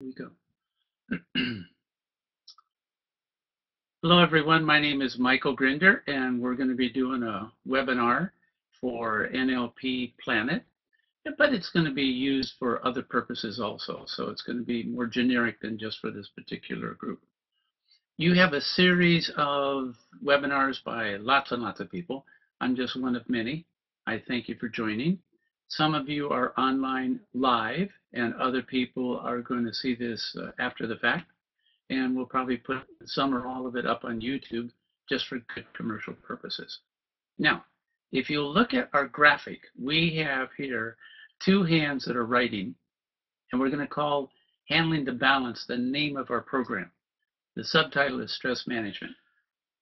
We go. Hello, everyone. My name is Michael Grinder, and we're going to be doing a webinar for NLP Planet, but it's going to be used for other purposes also. So it's going to be more generic than just for this particular group. You have a series of webinars by lots and lots of people. I'm just one of many. I thank you for joining. Some of you are online live, and other people are going to see this after the fact. And we'll probably put some or all of it up on YouTube just for good commercial purposes. Now, if you look at our graphic, we have here two hands that are writing, and we're going to call Handling the Balance the name of our program. The subtitle is Stress Management.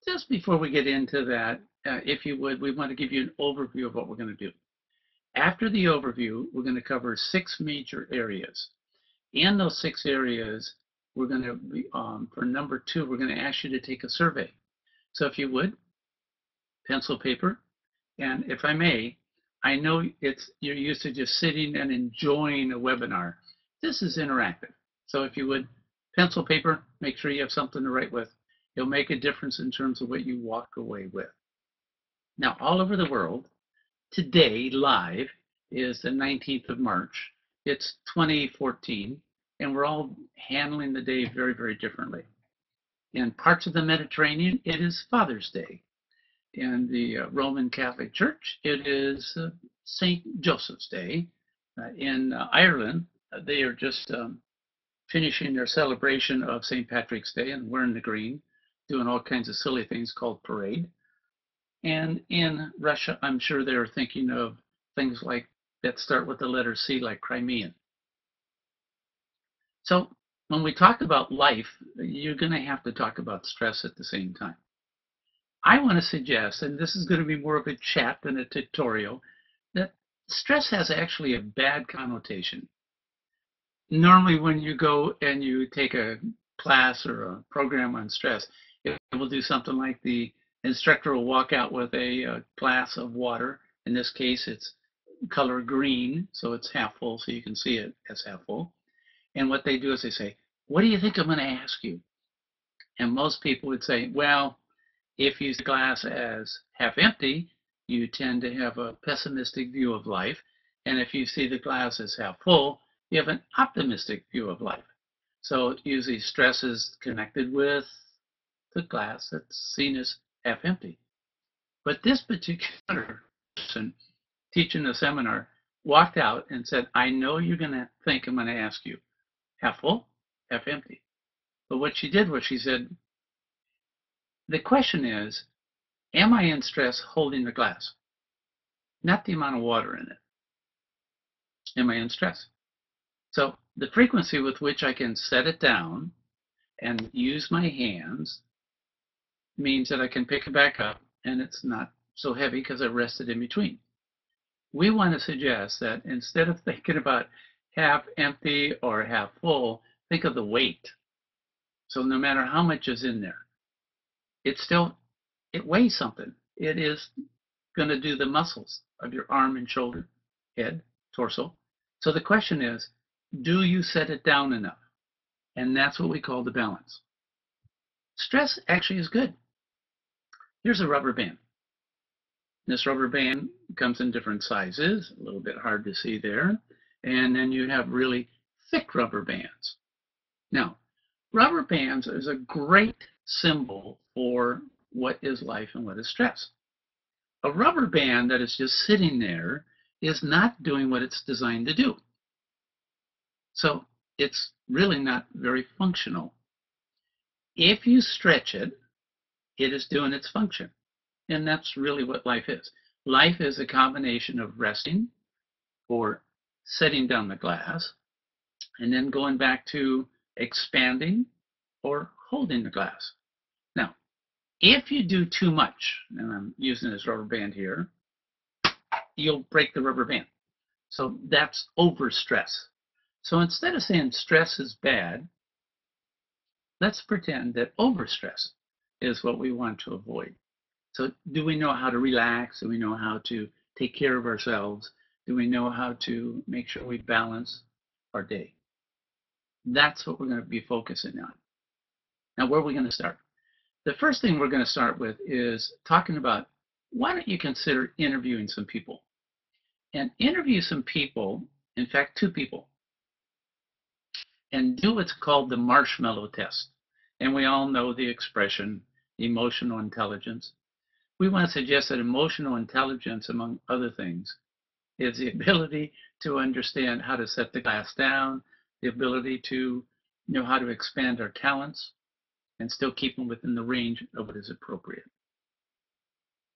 Just before we get into that, if you would, we want to give you an overview of what we're going to do. After the overview, we're going to cover 6 major areas. In those 6 areas, we're going to be, for number 2, we're going to ask you to take a survey. So if you would, pencil, paper, and if I may, I know you're used to just sitting and enjoying a webinar. This is interactive. So if you would, pencil, paper, make sure you have something to write with. It'll make a difference in terms of what you walk away with. Now, all over the world, today, live, is the 19th of March. It's 2014. And we're all handling the day very, very differently. In parts of the Mediterranean, it is Father's Day. In the Roman Catholic Church, it is St. Joseph's Day. In Ireland, they are just finishing their celebration of St. Patrick's Day and wearing the green, doing all kinds of silly things called parade. And in Russia, I'm sure they're thinking of things like that start with the letter C, like Crimean. So when we talk about life, you're going to have to talk about stress at the same time. I want to suggest, and this is going to be more of a chat than a tutorial, that stress has actually a bad connotation. Normally when you go and you take a class or a program on stress, it will do something like the instructor will walk out with a glass of water. In this case, it's color green, so it's half full, so you can see it as half full. And what they do is they say, what do you think I'm going to ask you? And most people would say, well, if you see the glass as half empty, you tend to have a pessimistic view of life. And if you see the glass as half full, you have an optimistic view of life. So usually stress is connected with the glass that's seen as half empty. But this particular person teaching the seminar walked out and said, I know you're going to think I'm going to ask you, half full, half empty. But what she did was she said, the question is, am I in stress holding the glass? Not the amount of water in it. Am I in stress? So the frequency with which I can set it down and use my hands means that I can pick it back up and it's not so heavy because I rested in between. We want to suggest that instead of thinking about half empty or half full, think of the weight. So no matter how much is in there, it weighs something. It is going to do the muscles of your arm and shoulder, head, torso. So the question is, do you set it down enough? And that's what we call the balance. Stress actually is good. Here's a rubber band. This rubber band comes in different sizes, a little bit hard to see there. And then you have really thick rubber bands. Now, rubber bands is a great symbol for what is life and what is stress. A rubber band that is just sitting there is not doing what it's designed to do. So it's really not very functional. If you stretch it, it is doing its function. And that's really what life is. Life is a combination of resting or setting down the glass and then going back to expanding or holding the glass. Now, if you do too much, and I'm using this rubber band here, you'll break the rubber band. So that's overstress. So instead of saying stress is bad, let's pretend that overstress is what we want to avoid. So do we know how to relax? Do we know how to take care of ourselves? Do we know how to make sure we balance our day? That's what we're going to be focusing on. Now, where are we going to start? The first thing we're going to start with is talking about, why don't you consider interviewing some people? And interview some people, in fact, 2 people, and do what's called the marshmallow test. And we all know the expression, emotional intelligence. We want to suggest that emotional intelligence, among other things, is the ability to understand how to set the glass down, the ability to know how to expand our talents, and still keep them within the range of what is appropriate.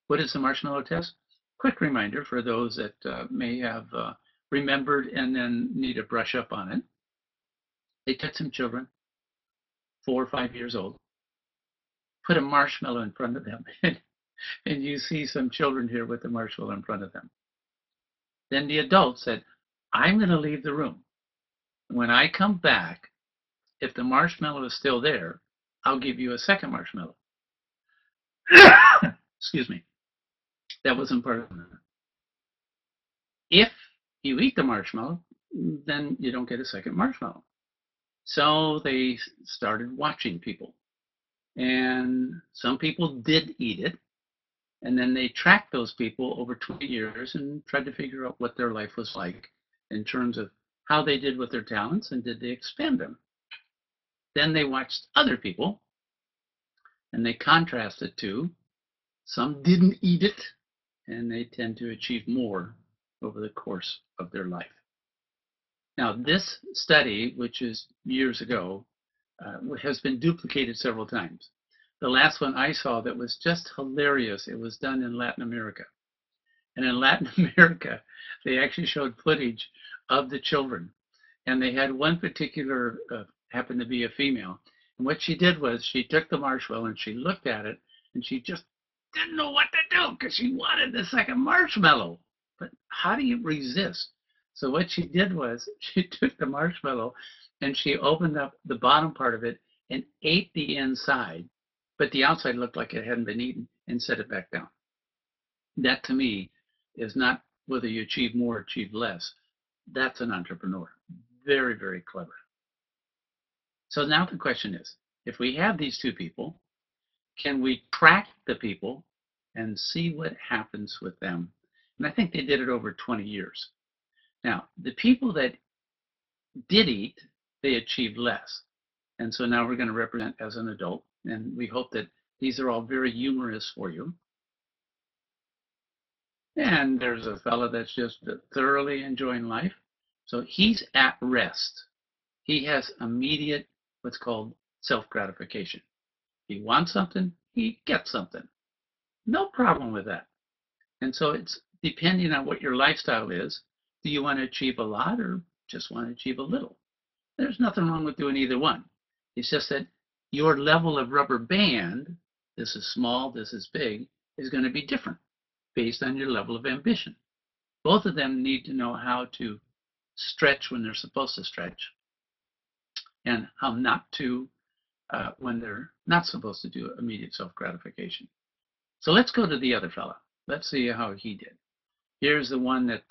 What is the marshmallow test? Quick reminder for those that may have remembered and then need to brush up on it. They took some children, 4 or 5 years old, put a marshmallow in front of them, and you see some children here with the marshmallow in front of them. Then the adult said, I'm going to leave the room. When I come back, if the marshmallow is still there, I'll give you a second marshmallow. Excuse me. That wasn't part of it. If you eat the marshmallow, then you don't get a second marshmallow. So they started watching people. And some people did eat it. And then they tracked those people over 20 years and tried to figure out what their life was like in terms of how they did with their talents and did they expand them. Then they watched other people and they contrasted to, some didn't eat it and they tend to achieve more over the course of their life. Now, this study, which is years ago, has been duplicated several times. The last one I saw that was just hilarious, it was done in Latin America. And in Latin America, they actually showed footage of the children. And they had one particular, happened to be a female. And what she did was she took the marshmallow and she looked at it and she just didn't know what to do because she wanted the second marshmallow. But how do you resist? So what she did was she took the marshmallow and she opened up the bottom part of it and ate the inside, but the outside looked like it hadn't been eaten, and set it back down. That to me is not whether you achieve more or achieve less. That's an entrepreneur. Very, very clever. So now the question is, if we have these 2 people, can we track the people and see what happens with them? And I think they did it over 20 years. Now, the people that did eat, they achieved less. And so now we're going to represent as an adult. And we hope that these are all very humorous for you. And there's a fellow that's just thoroughly enjoying life. So he's at rest. He has immediate, what's called self-gratification. He wants something, he gets something. No problem with that. And so it's depending on what your lifestyle is. Do you want to achieve a lot or just want to achieve a little? There's nothing wrong with doing either one. It's just that your level of rubber band, this is small, this is big, is going to be different based on your level of ambition. Both of them need to know how to stretch when they're supposed to stretch and how not to when they're not supposed to do immediate self-gratification. So let's go to the other fella. Let's see how he did. Here's the one that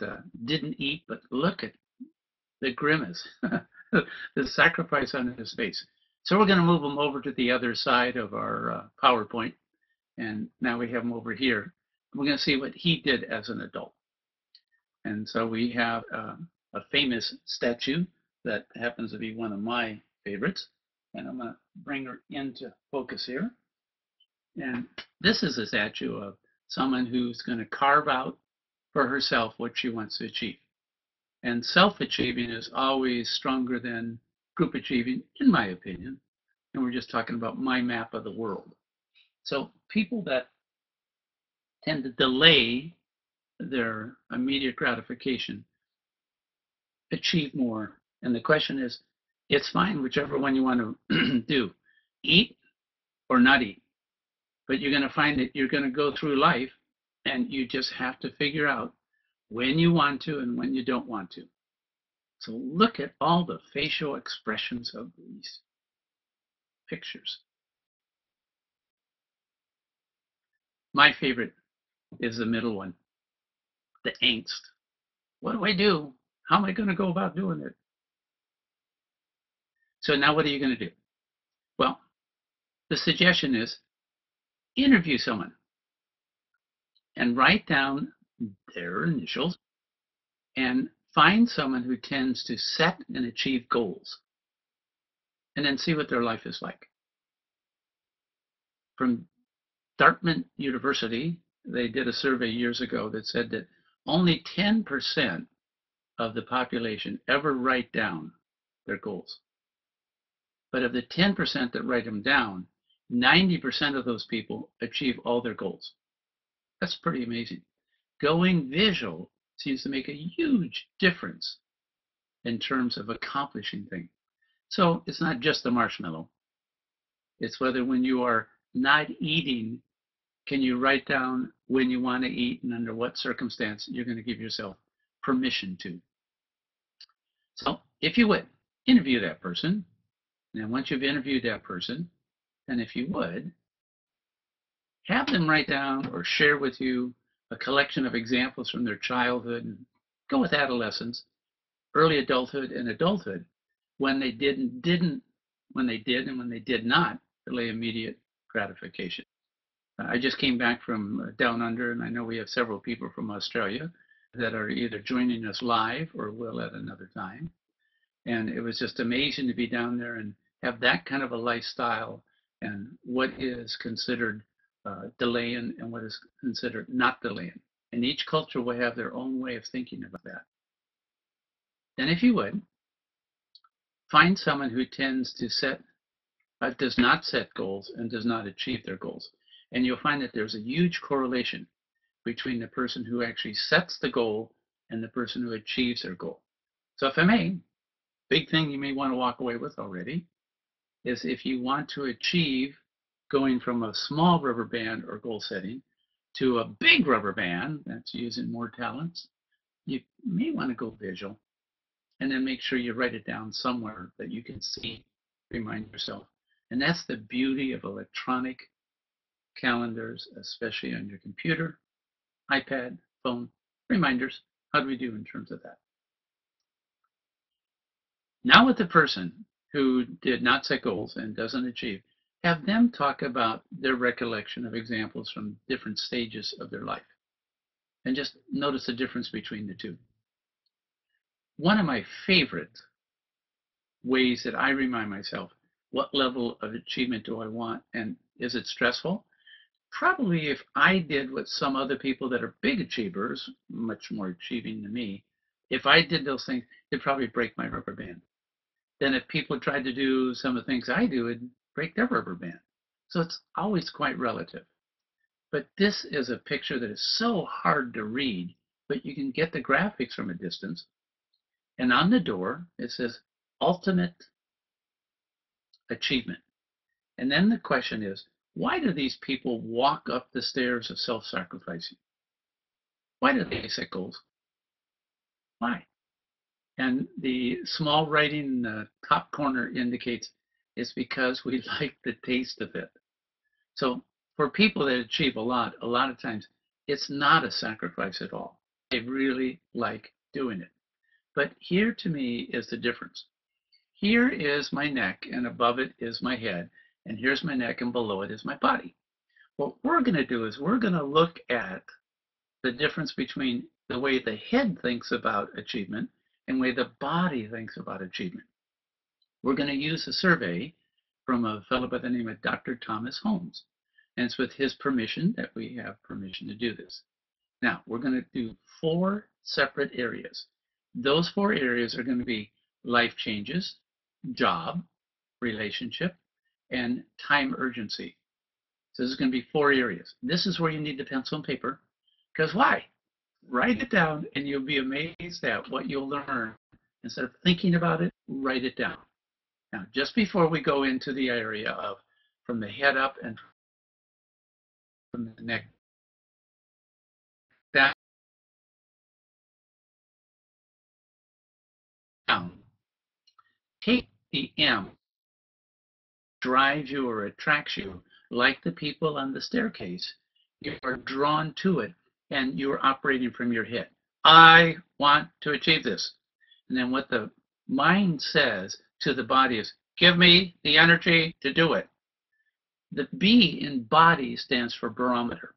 didn't eat, but look at the grimace, the sacrifice on his face. So we're going to move him over to the other side of our PowerPoint. And now we have him over here. We're going to see what he did as an adult. And so we have a famous statue that happens to be one of my favorites. And I'm going to bring her into focus here. And this is a statue of someone who's going to carve out for herself what she wants to achieve. And self-achieving is always stronger than group achieving, in my opinion. And we're just talking about my map of the world. So people that tend to delay their immediate gratification achieve more. And the question is, it's fine, whichever one you want to do, eat or not eat. But you're going to find that you're going to go through life and you just have to figure out when you want to and when you don't want to. So look at all the facial expressions of these pictures. My favorite is the middle one, the angst. What do I do? How am I going to go about doing it? So now what are you going to do? Well, the suggestion is interview someone and write down their initials and find someone who tends to set and achieve goals and then see what their life is like. From Dartmouth University, they did a survey years ago that said that only 10% of the population ever write down their goals. But of the 10% that write them down, 90% of those people achieve all their goals. That's pretty amazing. Going visual seems to make a huge difference in terms of accomplishing things. So it's not just the marshmallow. It's whether when you are not eating, can you write down when you want to eat and under what circumstance you're going to give yourself permission to. So if you would, interview that person. And once you've interviewed that person, then if you would, have them write down or share with you a collection of examples from their childhood and go with adolescence, early adulthood and adulthood, when they did and when they did not delay immediate gratification. I just came back from down under, and I know we have several people from Australia that are either joining us live or will at another time. And it was just amazing to be down there and have that kind of a lifestyle and what is considered delaying and what is considered not delaying. And each culture will have their own way of thinking about that. Then if you would, find someone who tends to does not set goals and does not achieve their goals. And you'll find that there's a huge correlation between the person who actually sets the goal and the person who achieves their goal. So if I may, big thing you may want to walk away with already is if you want to achieve going from a small rubber band or goal setting to a big rubber band that's using more talents, you may want to go visual and then make sure you write it down somewhere that you can see, remind yourself. And that's the beauty of electronic calendars, especially on your computer, iPad, phone, reminders. How do we do in terms of that? Now with the person who did not set goals and doesn't achieve, have them talk about their recollection of examples from different stages of their life. And just notice the difference between the two. One of my favorite ways that I remind myself, what level of achievement do I want and is it stressful? Probably if I did what some other people that are big achievers, much more achieving than me, if I did those things, it'd probably break my rubber band. Then if people tried to do some of the things I do, it'd break their rubber band. So it's always quite relative. But this is a picture that is so hard to read, but you can get the graphics from a distance. And on the door, it says ultimate achievement. And then the question is, why do these people walk up the stairs of self-sacrificing? Why do they set goals? Why? And the small writing in the top corner indicates it's because we like the taste of it. So for people that achieve a lot of times, it's not a sacrifice at all. They really like doing it. But here to me is the difference. Here is my neck, and above it is my head, and here's my neck, and below it is my body. What we're going to do is we're going to look at the difference between the way the head thinks about achievement and the way the body thinks about achievement. We're going to use a survey from a fellow by the name of Dr. Thomas Holmes. And it's with his permission that we have permission to do this. Now, we're going to do 4 separate areas. Those 4 areas are going to be life changes, job, relationship, and time urgency. So this is going to be 4 areas. This is where you need the pencil and paper. Because why? Write it down and you'll be amazed at what you'll learn. Instead of thinking about it, write it down. Now, just before we go into the area of from the head up and from the neck down, take the M, drives you or attracts you, like the people on the staircase. You are drawn to it and you're operating from your head. I want to achieve this. And then what the mind says to the body is, Give me the energy to do it. The B in body stands for barometer.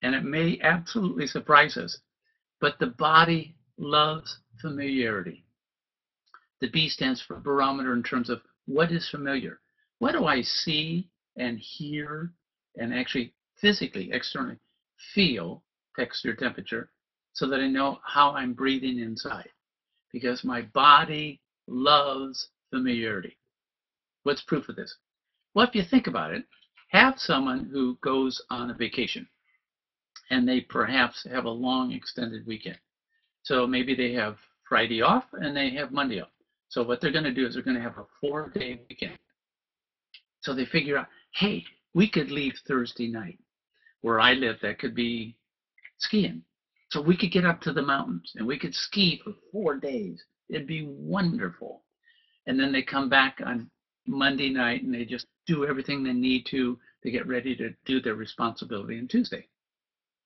And it may absolutely surprise us, but the body loves familiarity. The B stands for barometer in terms of what is familiar. What do I see and hear and actually physically, externally feel, texture, temperature, so that I know how I'm breathing inside? Because my body loves familiarity. What's proof of this? Well, if you think about it, have someone who goes on a vacation and they perhaps have a long extended weekend. So maybe they have Friday off and they have Monday off. So what they're going to do is they're going to have a 4-day weekend. So they figure out, hey, we could leave Thursday night. Where I live, that could be skiing. So we could get up to the mountains and we could ski for 4 days. It'd be wonderful. And then they come back on Monday night and they just do everything they need to get ready to do their responsibility on Tuesday.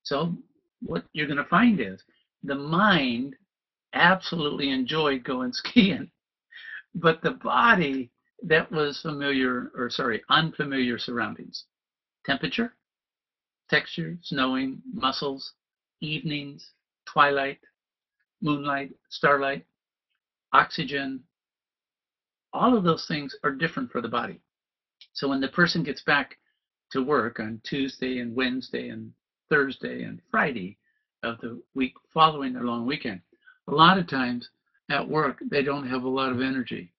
So what you're going to find is the mind absolutely enjoyed going skiing, but the body, that was unfamiliar surroundings. Temperature, texture, snowing, muscles, evenings, twilight, moonlight, starlight, oxygen, all of those things are different for the body. So when the person gets back to work on Tuesday and Wednesday and Thursday and Friday of the week following their long weekend, a lot of times at work they don't have a lot of energy.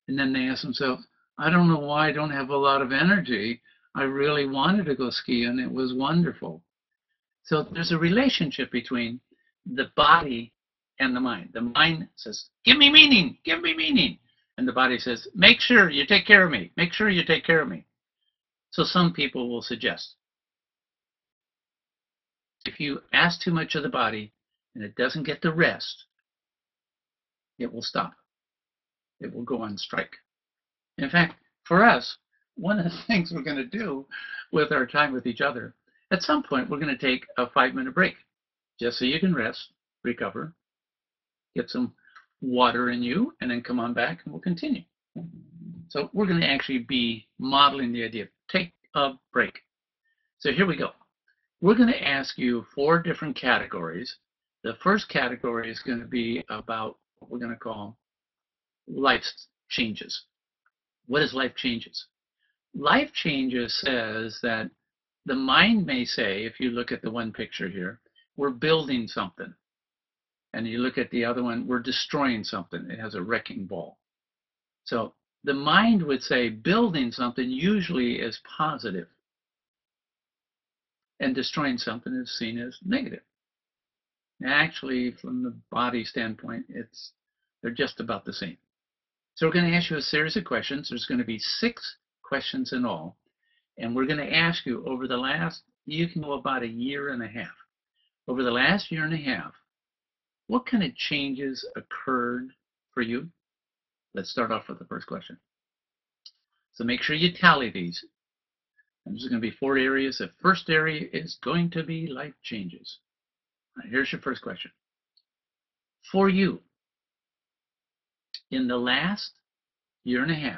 And then they ask themselves, I don't know why I don't have a lot of energy. I really wanted to go skiing. It was wonderful. So there's a relationship between the body and the mind. The mind says, give me meaning, give me meaning. And the body says, make sure you take care of me. Make sure you take care of me. So some people will suggest, if you ask too much of the body and it doesn't get the rest, it will stop. It will go on strike. In fact, for us, one of the things we're going to do with our time with each other, at some point we're going to take a 5-minute break, just so you can rest, recover, get some water in you, and then come on back and we'll continue. So we're going to actually be modeling the idea of take a break. So here we go. We're going to ask you 4 different categories. The first category is going to be about what we're going to call life changes. What is life changes? Life changes says that the mind may say, if you look at the one picture here, we're building something. And you look at the other one, we're destroying something. It has a wrecking ball. So the mind would say building something usually is positive, and destroying something is seen as negative. Actually, from the body standpoint, they're just about the same. So we're going to ask you a series of questions. There's going to be 6 questions in all. And we're going to ask you over the last, you can go about 1.5 years. Over the last 1.5 years, what kind of changes occurred for you? Let's start off with the first question. So make sure you tally these. And there's going to be 4 areas. The first area is going to be life changes. All right, here's your first question. For you, in the last 1.5 years,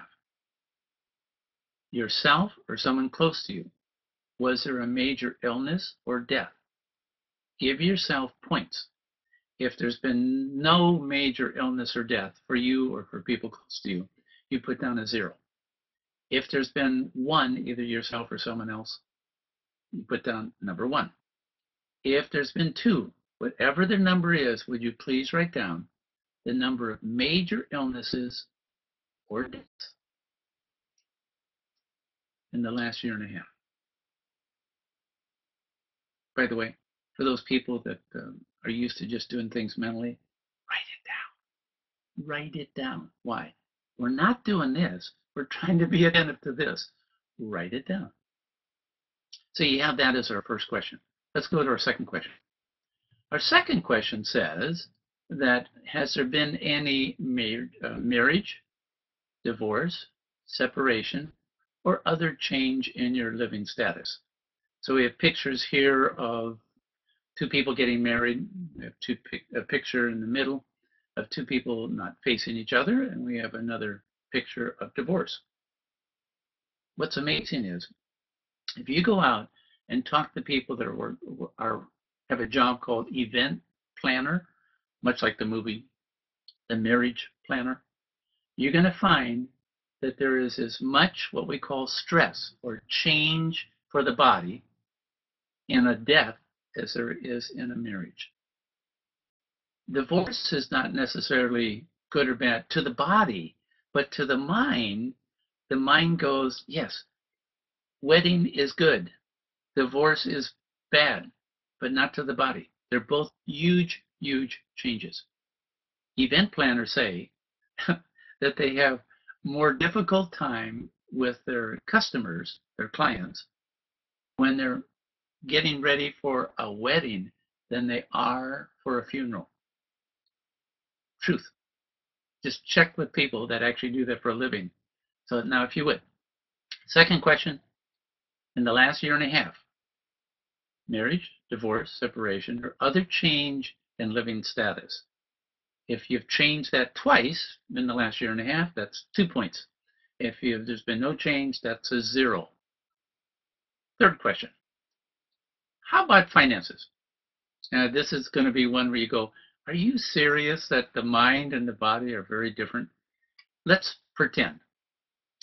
yourself or someone close to you, was there a major illness or death? Give yourself points. If there's been no major illness or death for you or for people close to you, you put down a 0. If there's been 1, either yourself or someone else, you put down number 1. If there's been 2, whatever the number is, would you please write down the number of major illnesses or deaths in the last 1.5 years? By the way, for those people that are used to just doing things mentally, write it down. Write it down. Why? We're not doing this. We're trying to be attentive to this. Write it down. So you have that as our first question. Let's go to our second question. Our second question says that has there been any marriage, divorce, separation, or other change in your living status? So we have pictures here of 2 people getting married. We have a picture in the middle of 2 people not facing each other, and we have another picture of divorce. What's amazing is if you go out and talk to people that have a job called event planner, much like the movie The Marriage Planner, you're going to find that there is as much what we call stress or change for the body in a death as there is in a marriage. Divorce is not necessarily good or bad to the body, but to the mind goes, yes, wedding is good, divorce is bad, but not to the body. They're both huge, huge changes. Event planners say that they have more difficult time with their customers, their clients, when they're getting ready for a wedding than they are for a funeral. Truth. Just check with people that actually do that for a living. So now, if you would. Second question, in the last year and a half, marriage, divorce, separation, or other change in living status. If you've changed that twice in the last year and a half, that's 2 points. If there's been no change, that's a 0. Third question, how about finances? Now, this is going to be one where you go, are you serious that the mind and the body are very different? Let's pretend.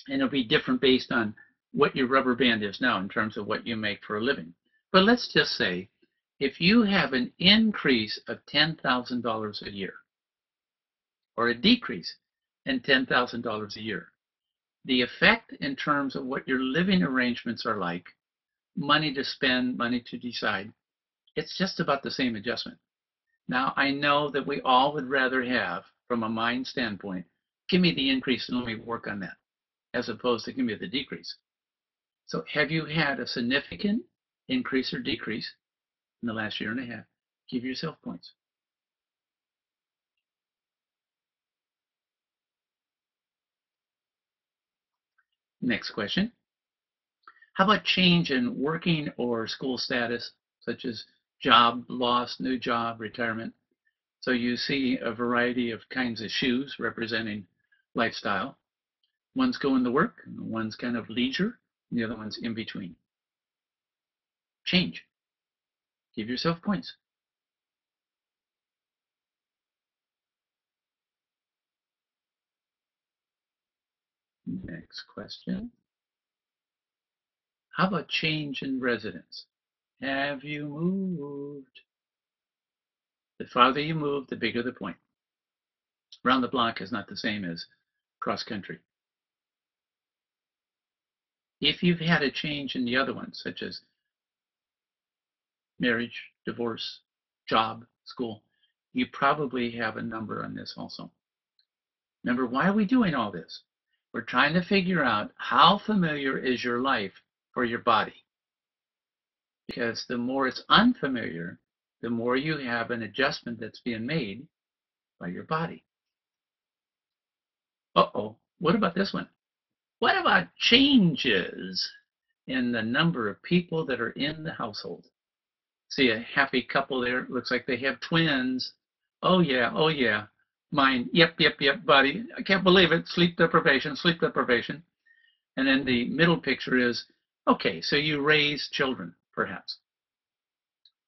And it'll be different based on what your rubber band is now in terms of what you make for a living. But let's just say if you have an increase of $10,000 a year or a decrease in $10,000 a year, the effect in terms of what your living arrangements are like, money to spend, money to decide, it's just about the same adjustment. Now, I know that we all would rather have, from a mind standpoint, give me the increase and let me work on that, as opposed to give me the decrease. So have you had a significant increase or decrease in the last year and a half? Give yourself points. Next question. How about change in working or school status, such as job loss, new job, retirement? So you see a variety of kinds of shoes representing lifestyle. One's going to work, one's kind of leisure, and the other one's in between. Change. Give yourself points. Next question. How about change in residence? Have you moved? The farther you move, the bigger the point. Round the block is not the same as cross country. If you've had a change in the other ones, such as marriage, divorce, job, school, you probably have a number on this also. Remember, why are we doing all this? We're trying to figure out how familiar is your life for your body. Because the more it's unfamiliar, the more you have an adjustment that's being made by your body. Uh-oh, what about this one? What about changes in the number of people that are in the household? See a happy couple there. Looks like they have twins. Oh yeah, oh yeah. Mine, yep, buddy. I can't believe it. Sleep deprivation, sleep deprivation. And then the middle picture is, okay, so you raise children, perhaps.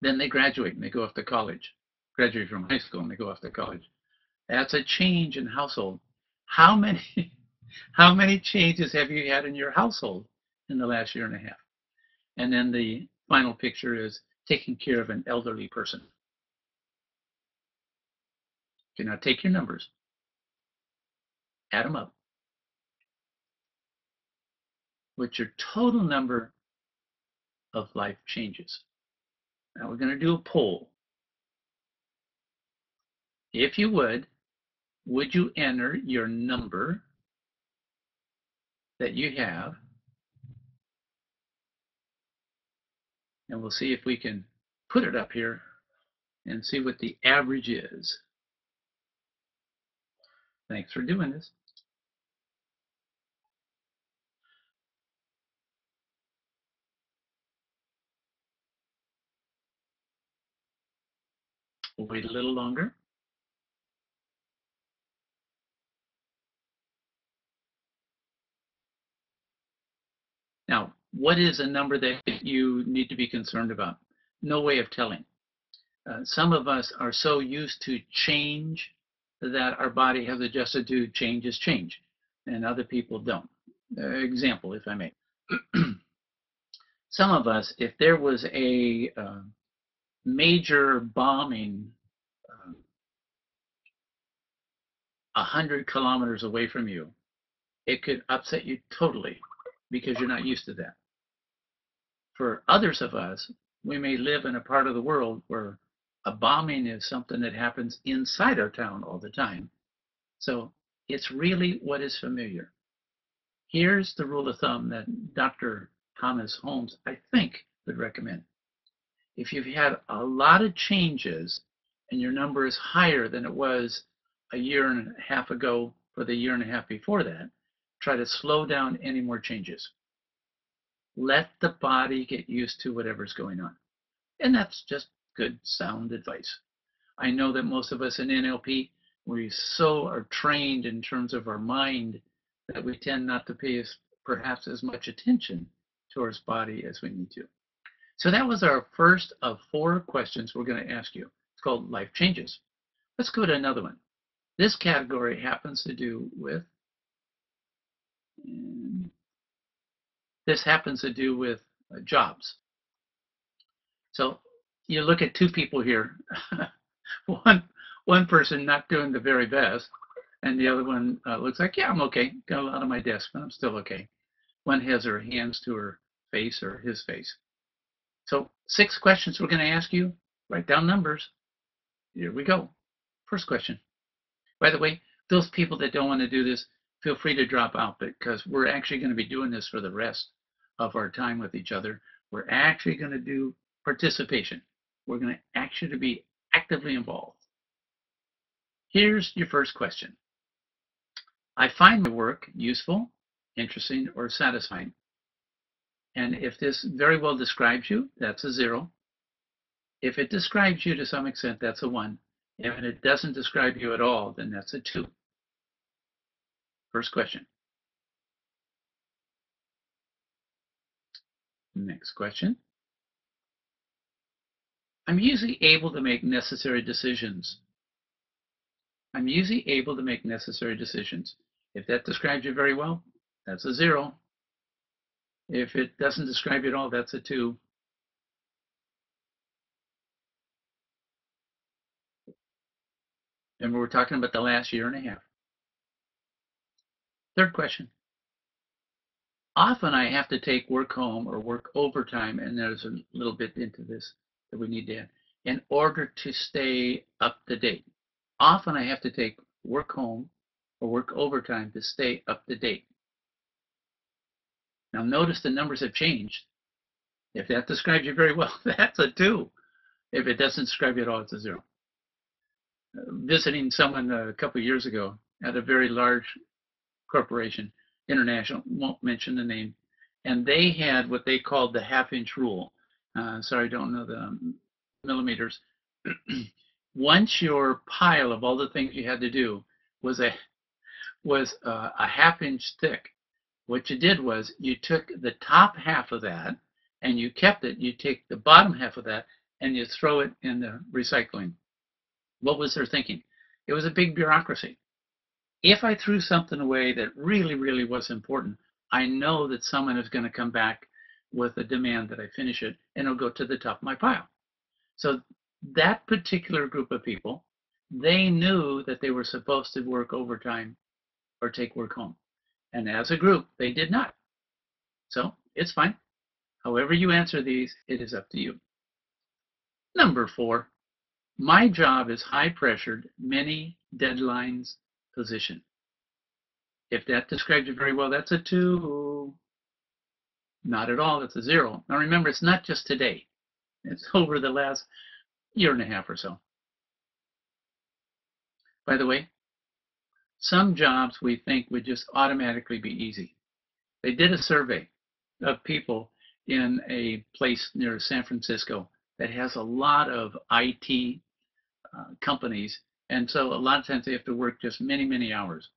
Then they graduate and they go off to college. Graduate from high school and they go off to college. That's a change in household. How many how many changes have you had in your household in the last year and a half? And then the final picture is taking care of an elderly person. Okay, now take your numbers, add them up. What's your total number of life changes? Now we're going to do a poll. If you would you enter your number that you have? And we'll see if we can put it up here and see what the average is. Thanks for doing this. We'll wait a little longer. Now, what is a number that you need to be concerned about? No way of telling. Some of us are so used to change that our body has adjusted to change is change, and other people don't. Example, if I may. Some of us, if there was a major bombing 100 kilometers away from you, it could upset you totally because you're not used to that. For others of us, we may live in a part of the world where a bombing is something that happens inside our town all the time. So it's really what is familiar. Here's the rule of thumb that Dr. Thomas Holmes, I think, would recommend. If you've had a lot of changes and your number is higher than it was a year and a half ago for the year and a half before that, try to slow down any more changes. Let the body get used to whatever's going on. And that's just good, sound advice. I know that most of us in NLP, we so are trained in terms of our mind that we tend not to pay perhaps as much attention to our body as we need to. So that was our first of 4 questions we're going to ask you. It's called life changes. Let's go to another one. This category happens to do with, jobs. So you look at 2 people here. one person not doing the very best, and the other one looks like, yeah, I'm okay. Got a lot on my desk, but I'm still okay. One has her hands to her face or his face. So 6 questions we're going to ask you. Write down numbers. Here we go. First question. By the way, those people that don't want to do this, feel free to drop out because we're actually going to be doing this for the rest of our time with each other. We're actually going to do participation. We're going to actually be actively involved. Here's your first question. I find my work useful, interesting, or satisfying. And if this very well describes you, that's a 0. If it describes you to some extent, that's a 1. If it doesn't describe you at all, then that's a 2. First question. Next question. I'm usually able to make necessary decisions. I'm usually able to make necessary decisions. If that describes you very well, that's a 0. If it doesn't describe you at all, that's a 2. And we're talking about the last year and a half. Third question. Often I have to take work home or work overtime, and there's a little bit into this that we need to add, in order to stay up to date. Often I have to take work home or work overtime to stay up to date. Now notice the numbers have changed. If that describes you very well, that's a 2. If it doesn't describe you at all, it's a 0. Visiting someone a couple of years ago at a very large corporation, international, won't mention the name, and they had what they called the half-inch rule. Sorry, I don't know the millimeters. Once your pile of all the things you had to do was a half-inch thick, what you did was you took the top half of that and you kept it. You take the bottom half of that and you throw it in the recycling. What was their thinking? It was a big bureaucracy. If I threw something away that really, really was important, I know that someone is going to come back with a demand that I finish it, and it'll go to the top of my pile. So that particular group of people, they knew that they were supposed to work overtime or take work home. And as a group, they did not. So it's fine. However you answer these, it is up to you. Number 4, my job is high-pressured, many deadlines position. If that describes you very well, that's a 2. Not at all, that's a 0. Now remember, it's not just today. It's over the last year and a half or so. By the way, some jobs we think would just automatically be easy. They did a survey of people in a place near San Francisco that has a lot of IT companies, and so a lot of times they have to work just many, many hours.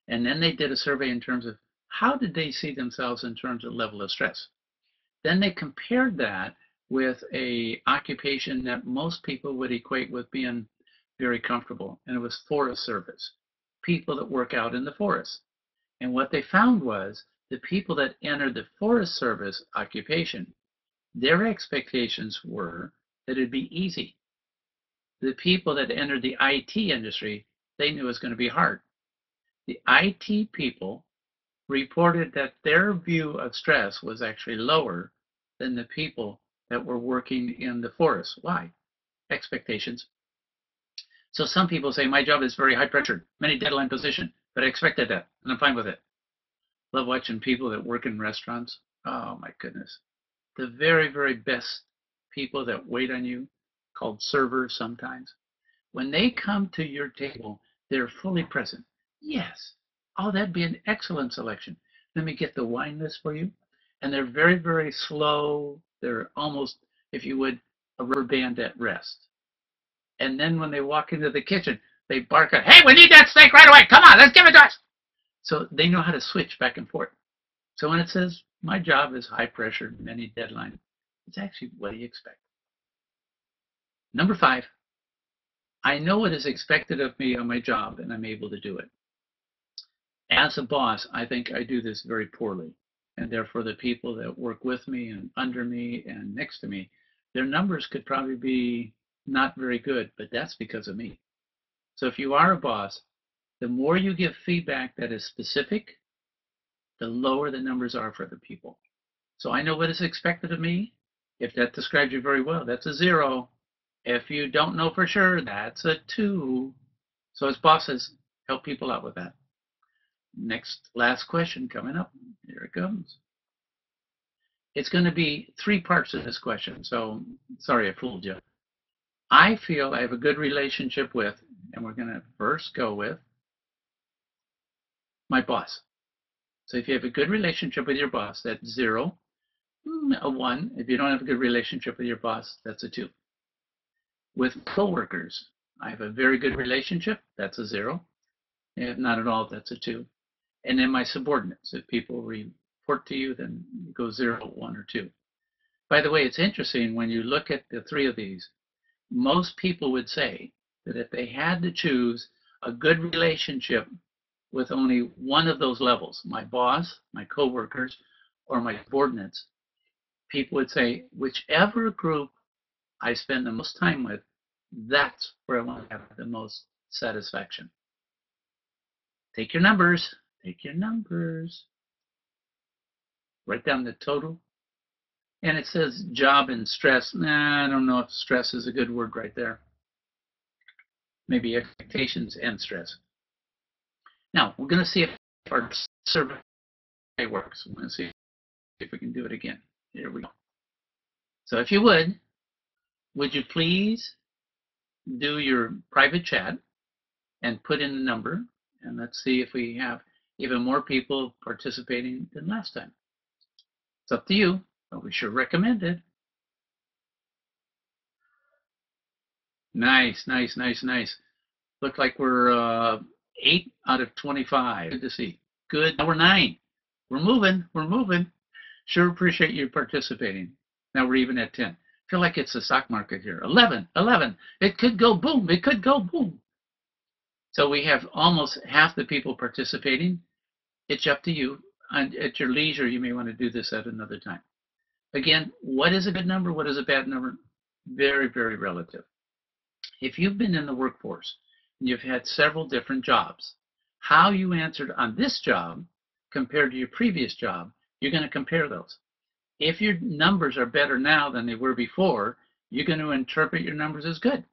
And then they did a survey in terms of How did they see themselves in terms of level of stress? Then they compared that with a occupation that most people would equate with being very comfortable, and it was forest service, people that work out in the forest. And what they found was the people that entered the forest service occupation, their expectations were that it'd be easy. The people that entered the IT industry, they knew it was going to be hard. The IT people reported that their view of stress was actually lower than the people that were working in the forest. Why? Expectations. So some people say, my job is very high pressure, many deadline position, but I expected that, and I'm fine with it. Love watching people that work in restaurants. Oh my goodness. The very, very best people that wait on you, called servers sometimes, when they come to your table, they're fully present. Yes. Oh, that'd be an excellent selection. Let me get the wine list for you. And they're very, very slow. They're almost, if you would, a rubber band at rest. And then when they walk into the kitchen, they bark at, hey, we need that steak right away. Come on, let's give it to us. So they know how to switch back and forth. So when it says, my job is high pressure, many deadline, it's actually what do you expect? Number 5, I know what is expected of me on my job, and I'm able to do it. As a boss, I think I do this very poorly, and therefore the people that work with me and under me and next to me, their numbers could probably be not very good, but that's because of me. So if you are a boss, the more you give feedback that is specific, the lower the numbers are for the people. So I know what is expected of me. If that describes you very well, that's a 0. If you don't know for sure, that's a 2. So as bosses, help people out with that. Last question coming up. Here it comes. It's going to be 3 parts of this question, so sorry I fooled you. I feel I have a good relationship with, and we're going to first go with my boss. So if you have a good relationship with your boss, that's 0. A 1. If you don't have a good relationship with your boss, that's a 2. With coworkers, I have a very good relationship, that's a 0. If not at all, that's a 2. And then my subordinates, if people report to you, then you go 0, 1, or 2. By the way, it's interesting when you look at the 3 of these, most people would say that if they had to choose a good relationship with only one of those levels, my boss, my coworkers, or my subordinates, people would say, whichever group I spend the most time with, that's where I want to have the most satisfaction. Take your numbers. Take your numbers. Write down the total. And it says job and stress. Nah, I don't know if stress is a good word right there. Maybe expectations and stress. Now, we're going to see if our survey works. We're going to see if we can do it again. Here we go. So if you would you please do your private chat and put in the number, and let's see if we have even more people participating than last time. It's up to you, but we sure recommend it. Nice, nice, nice, nice. Look like we're 8 out of 25. Good to see. Good. Now we're 9. We're moving. We're moving. Sure appreciate you participating. Now we're even at 10. Feel like it's the stock market here. 11, 11. It could go boom. It could go boom. So we have almost half the people participating. It's up to you. And at your leisure, you may want to do this at another time. Again, what is a good number? What is a bad number? Very, very relative. If you've been in the workforce and you've had several different jobs, how you answered on this job compared to your previous job, you're going to compare those. If your numbers are better now than they were before, you're going to interpret your numbers as good.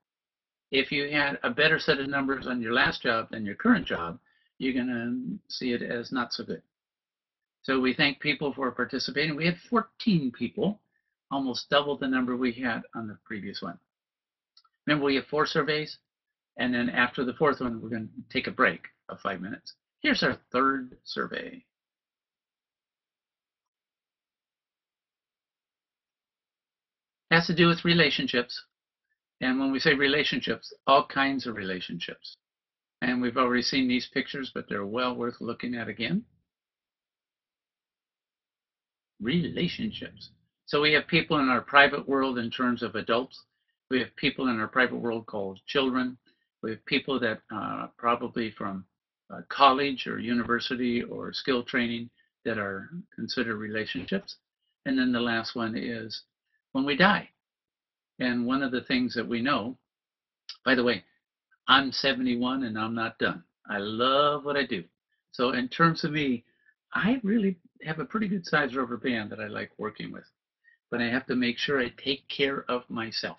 If you had a better set of numbers on your last job than your current job, you're going to see it as not so good. So we thank people for participating. We had 14 people, almost double the number we had on the previous one. Remember, we have 4 surveys, and then after the 4th one, we're going to take a break of 5 minutes. Here's our 3rd survey. It has to do with relationships. And when we say relationships, all kinds of relationships. And we've already seen these pictures, but they're well worth looking at again. relationships. So we have people in our private world in terms of adults. We have people in our private world called children. We have people that probably from college or university or skill training that are considered relationships. And then the last one is when we die. And one of the things that we know, by the way, I'm 71 and I'm not done. I love what I do. So in terms of me, I really have a pretty good sized rubber band that I like working with. But I have to make sure I take care of myself.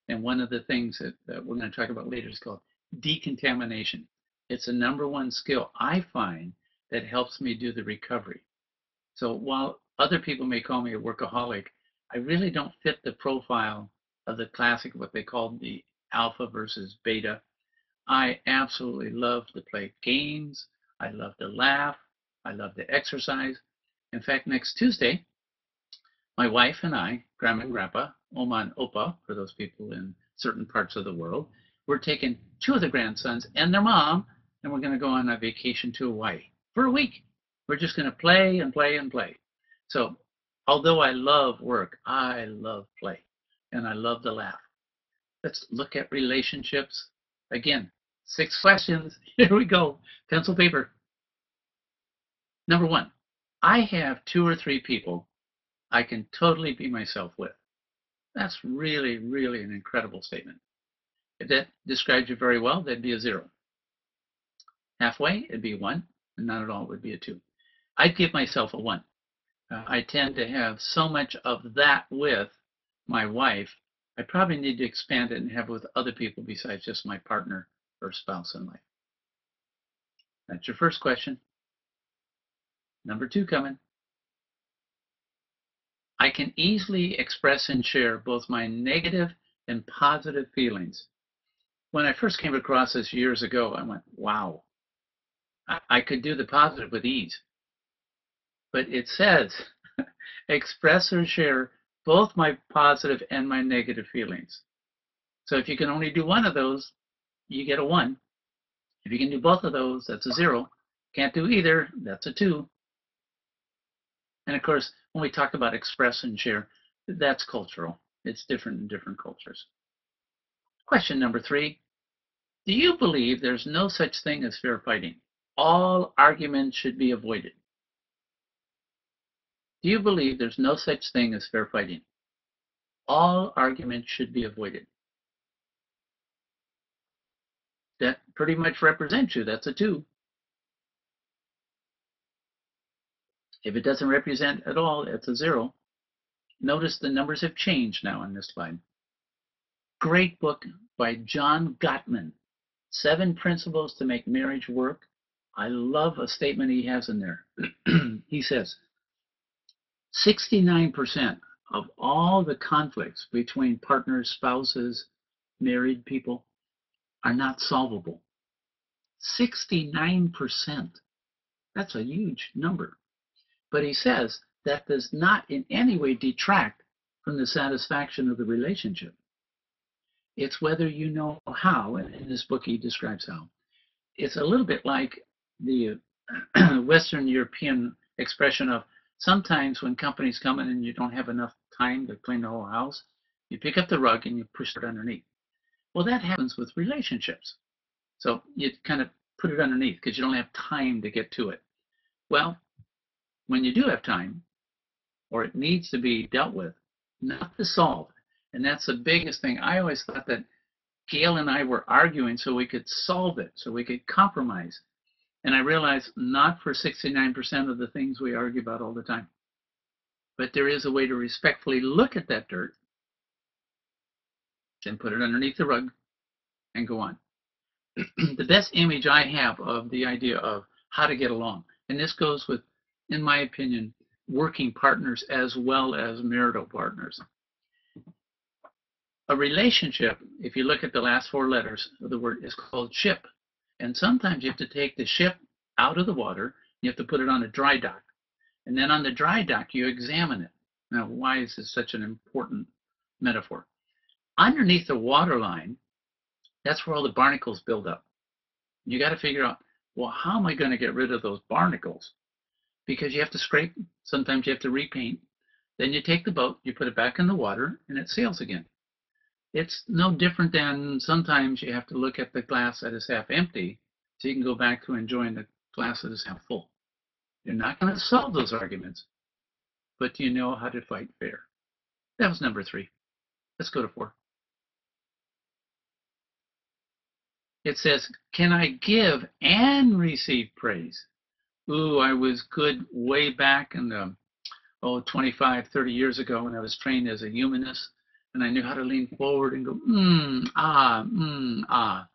And one of the things that we're going to talk about later is called decontamination. It's the number one skill I find that helps me do the recovery. So while other people may call me a workaholic, I really don't fit the profile of the classic, what they call the alpha versus beta. I absolutely love to play games. I love to laugh. I love to exercise. In fact, next Tuesday, my wife and I, Grandma and Grandpa, Oma and Opa, for those people in certain parts of the world, we're taking two of the grandsons and their mom, and we're going to go on a vacation to Hawaii for a week. We're just going to play and play and play. So, although I love work, I love play, and I love to laugh. Let's look at relationships. Again, 6 questions. Here we go. Pencil, paper. Number 1, I have 2 or 3 people I can totally be myself with. That's really, really an incredible statement. If that describes you very well, that'd be a 0. Halfway, it'd be a 1, and not at all would be a 2. I'd give myself a 1. I tend to have so much of that with my wife, I probably need to expand it and have it with other people besides just my partner or spouse in life. That's your first question. Number 2 coming. I can easily express and share both my negative and positive feelings. When I first came across this years ago, I went, wow, I could do the positive with ease. But it says, express or share both my positive and my negative feelings. So if you can only do one of those, you get a 1. If you can do both of those, that's a 0. Can't do either, that's a 2. And of course, when we talk about express and share, that's cultural. It's different in different cultures. Question number 3. Do you believe there's no such thing as fair fighting? All arguments should be avoided. Do you believe there's no such thing as fair fighting? All arguments should be avoided. That pretty much represents you. That's a 2. If it doesn't represent at all, it's a 0. Notice the numbers have changed now on this slide. Great book by John Gottman, 7 Principles to Make Marriage Work. I love a statement he has in there. He says, 69% of all the conflicts between partners, spouses, married people are not solvable. 69%. That's a huge number. But he says that does not in any way detract from the satisfaction of the relationship. It's whether you know how, and in this book he describes how. It's a little bit like the Western European expression of sometimes when companies come in and you don't have enough time to clean the whole house, you pick up the rug and you push it underneath. Well, that happens with relationships. So you kind of put it underneath because you don't have time to get to it. Well, when you do have time, or it needs to be dealt with, not to solve. And that's the biggest thing. I always thought that Gail and I were arguing so we could solve it, so we could compromise. And I realized not for 69% of the things we argue about all the time. But there is a way to respectfully look at that dirt, then put it underneath the rug, and go on. The best image I have of the idea of how to get along, and this goes with, in my opinion, working partners as well as marital partners. A relationship, if you look at the last 4 letters of the word, is called ship. And sometimes you have to take the ship out of the water, you have to put it on a dry dock. And then on the dry dock, you examine it. Now, why is this such an important metaphor? Underneath the waterline, that's where all the barnacles build up. You got to figure out, well, how am I going to get rid of those barnacles? because you have to scrape. Sometimes you have to repaint. Then you take the boat, you put it back in the water, and it sails again. It's no different than sometimes you have to look at the glass that is half empty so you can go back to enjoying the glass that is half full. You're not going to solve those arguments, but you know how to fight fair. That was number 3. Let's go to 4. It says, can I give and receive praise? Ooh, I was good way back in the 25, 30 years ago when I was trained as a humanist, and I knew how to lean forward and go, ah.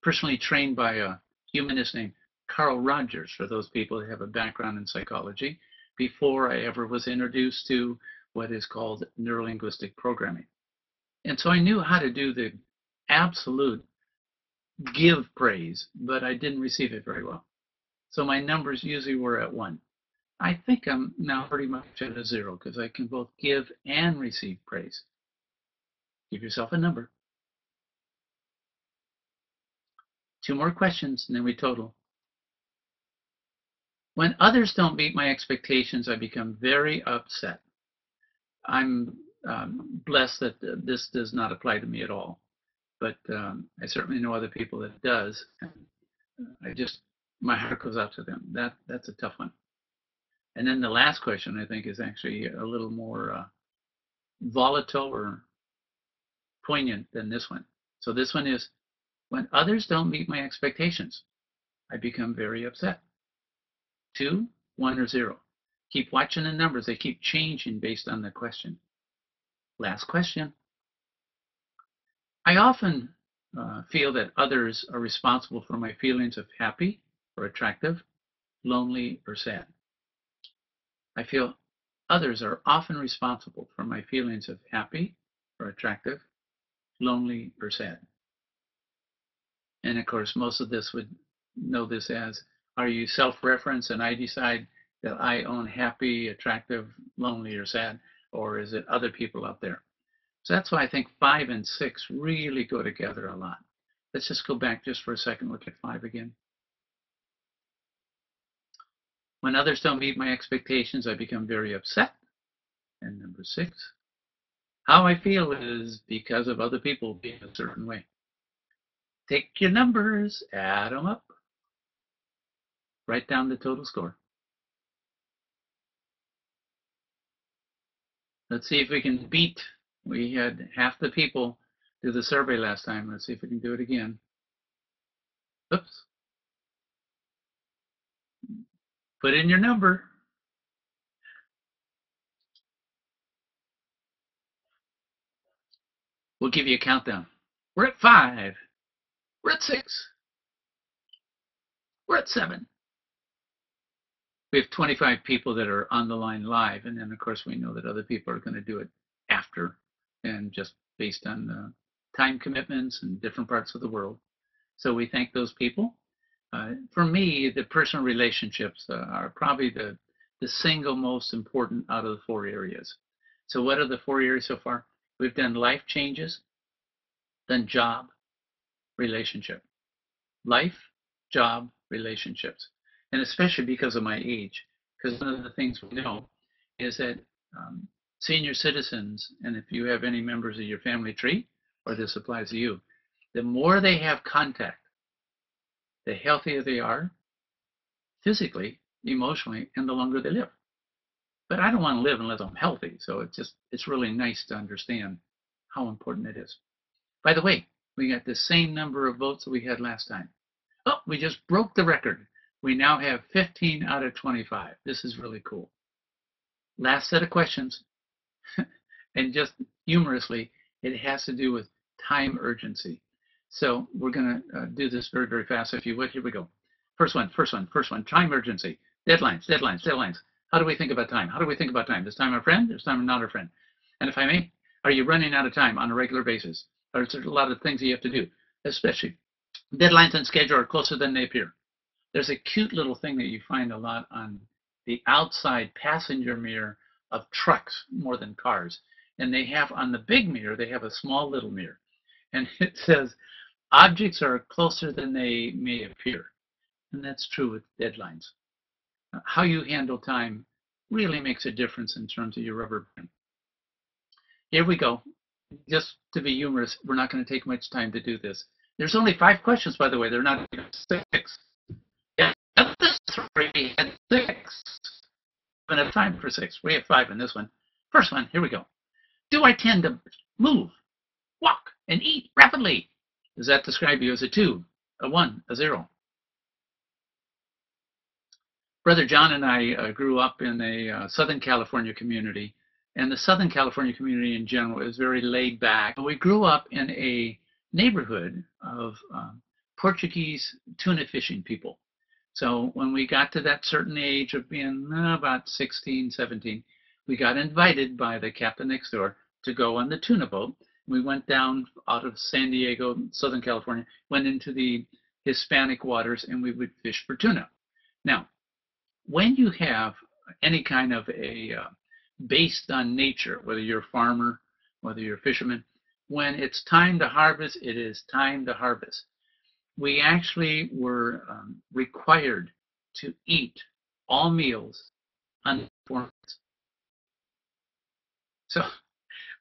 Personally trained by a humanist named Carl Rogers, for those people that have a background in psychology, before I ever was introduced to what is called neurolinguistic programming. And so I knew how to do the absolute give praise, but I didn't receive it very well. So my numbers usually were at 1. I think I'm now pretty much at a 0 because I can both give and receive praise. Give yourself a number. 2 more questions and then we total. When others don't meet my expectations, I become very upset. I'm blessed that this does not apply to me at all, but I certainly know other people that it does. My heart goes out to them. That's a tough one. And then the last question, I think, is actually a little more volatile or poignant than this one. So this one is, when others don't meet my expectations, I become very upset. 2, 1, or 0. Keep watching the numbers. They keep changing based on the question. Last question. I often feel that others are responsible for my feelings of happy or attractive, lonely or sad. I feel others are often responsible for my feelings of happy or attractive, lonely or sad. And of course, most of this would know this as, are you self-referenced and I decide that I own happy, attractive, lonely, or sad, or is it other people out there? So that's why I think 5 and 6 really go together a lot. Let's just go back just for a second, look at 5 again. When others don't meet my expectations, I become very upset. And number 6, how I feel is because of other people being a certain way. Take your numbers, add them up, write down the total score. Let's see if we can beat. We had half the people do the survey last time. Let's see if we can do it again. Oops. Put in your number. We'll give you a countdown. We're at 5. We're at 6. We're at 7. We have 25 people that are on the line live, and then of course we know that other people are going to do it after, and just based on time commitments in different parts of the world. So we thank those people. For me, the personal relationships are probably the single most important out of the 4 areas. So what are the 4 areas so far? We've done life changes, then job, relationship. Life, job, relationships. And especially because of my age, because one of the things we know is that senior citizens, and if you have any members of your family tree, or this applies to you, the more they have contact, the healthier they are physically, emotionally, and the longer they live. But I don't want to live unless I'm healthy, so it's really nice to understand how important it is. By the way, we got the same number of votes that we had last time. Oh, we just broke the record. We now have 15 out of 25. This is really cool. Last set of questions, and just humorously, it has to do with time urgency. So we're going to do this very, very fast, if you would. Here we go. First one, time urgency. Deadlines. How do we think about time? Is time our friend? Is time not our friend? And if I may, are you running out of time on a regular basis? Or is there a lot of things that you have to do, especially deadlines and schedule are closer than they appear? There's a cute little thing that you find a lot on the outside passenger mirror of trucks more than cars. And they have on the big mirror, they have a small little mirror. And it says, objects are closer than they may appear. And that's true with deadlines. How you handle time really makes a difference in terms of your rubber band. Here we go. Just to be humorous, we're not going to take much time to do this. There's only 5 questions, by the way. They're not even 6. Yeah, this 3 and 6. We don't have time for 6. We have 5 in this one. First one, here we go. Do I tend to move, walk, and eat rapidly? Does that describe you as a 2, a 1, a 0? Brother John and I grew up in a Southern California community, and the Southern California community in general is very laid back. We grew up in a neighborhood of Portuguese tuna fishing people. So when we got to that certain age of being about 16, 17, we got invited by the captain next door to go on the tuna boat. We went down out of San Diego, Southern California, went into the Hispanic waters, and we would fish for tuna. Now, when you have any kind of a based on nature, whether you're a farmer, whether you're a fisherman, when it's time to harvest, it is time to harvest. We actually were required to eat all meals on 4 minutes. So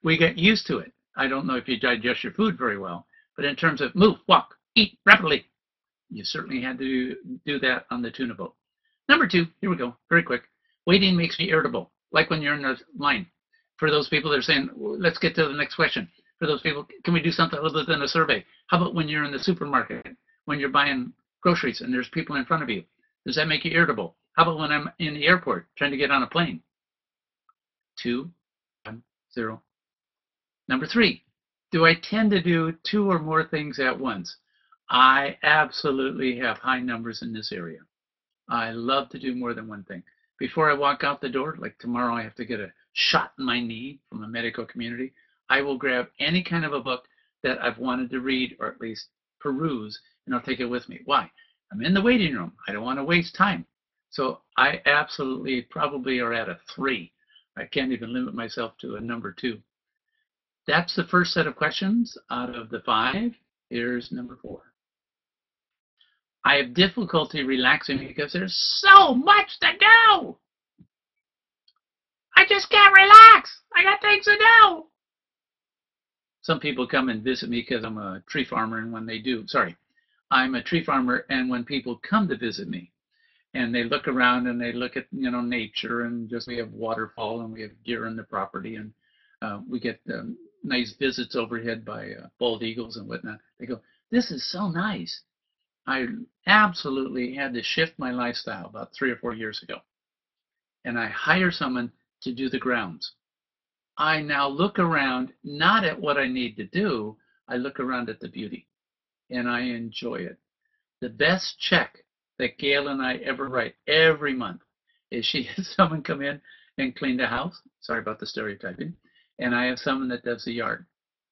we get used to it. I don't know if you digest your food very well, but in terms of move, walk, eat rapidly, you certainly had to do that on the tuna boat. Number 2, here we go, very quick. Waiting makes me irritable, like when you're in the line. For those people that are saying, let's get to the next question. For those people, can we do something other than a survey? How about when you're in the supermarket, when you're buying groceries and there's people in front of you? Does that make you irritable? How about when I'm in the airport trying to get on a plane? 2, 1, 0. Number 3, do I tend to do 2 or more things at once? I absolutely have high numbers in this area. I love to do more than one thing. Before I walk out the door, like tomorrow I have to get a shot in my knee from the medical community, I will grab any kind of a book that I've wanted to read or at least peruse, and I'll take it with me. Why? I'm in the waiting room. I don't want to waste time. So I absolutely probably are at a 3. I can't even limit myself to a number 2. That's the first set of questions out of the 5. Here's number 4. I have difficulty relaxing because there's so much to do. I just can't relax. I got things to do. Some people come and visit me because I'm a tree farmer, and when they do, I'm a tree farmer, and when people come to visit me, and they look around and they look at nature, and just we have waterfall and we have deer on the property, and we get nice visits overhead by bald eagles and whatnot. They go, "This is so nice." I absolutely had to shift my lifestyle about 3 or 4 years ago. And I hire someone to do the grounds. I now look around, not at what I need to do, I look around at the beauty. And I enjoy it. The best check that Gail and I ever write every month is she has someone come in and clean the house. Sorry about the stereotyping. And I have someone that does the yard.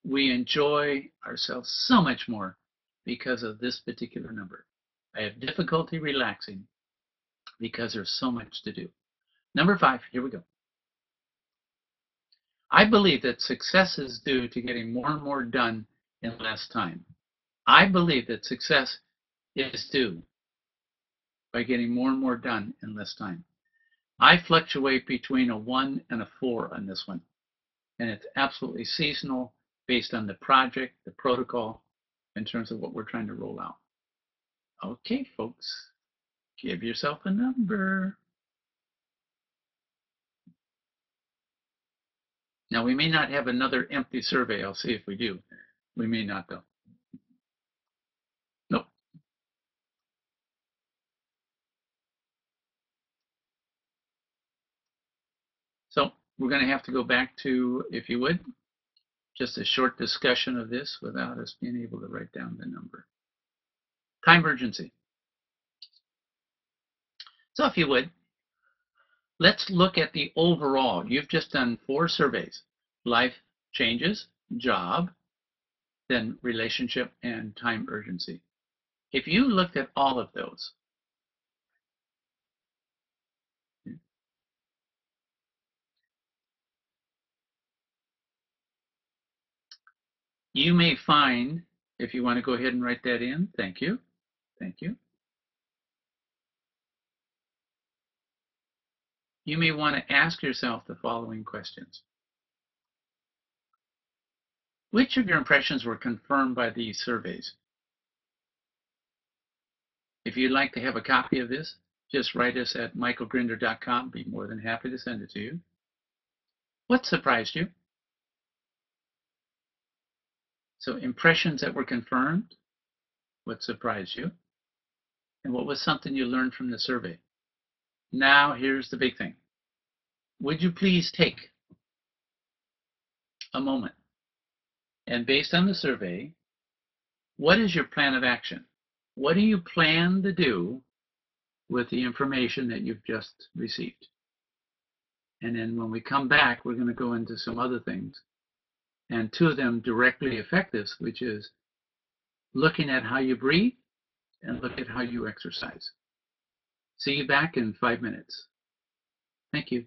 We enjoy ourselves so much more because of this particular number. I have difficulty relaxing because there's so much to do. Number 5, here we go. I believe that success is due to getting more and more done in less time. I believe that success is due by getting more and more done in less time. I fluctuate between a 1 and a 4 on this one. And it's absolutely seasonal based on the project, the protocol, in terms of what we're trying to roll out. Okay, folks, give yourself a number. Now, we may not have another empty survey. I'll see if we do. We may not, though. Nope. So we're going to have to go back to, if you would, just a short discussion of this without us being able to write down the number. Time urgency. So if you would, let's look at the overall. You've just done 4 surveys: life changes, job, then relationship, and time urgency. If you looked at all of those, you may find, if you want to go ahead and write that in, thank you, you may want to ask yourself the following questions. Which of your impressions were confirmed by these surveys? If you'd like to have a copy of this, just write us at michaelgrinder.com. Be more than happy to send it to you. What surprised you? So impressions that were confirmed, what surprised you? And what was something you learned from the survey? Now here's the big thing. Would you please take a moment and based on the survey, what is your plan of action? What do you plan to do with the information that you've just received? And then when we come back, we're going to go into some other things. And two of them directly affect this, which is looking at how you breathe and look at how you exercise. See you back in 5 minutes. Thank you.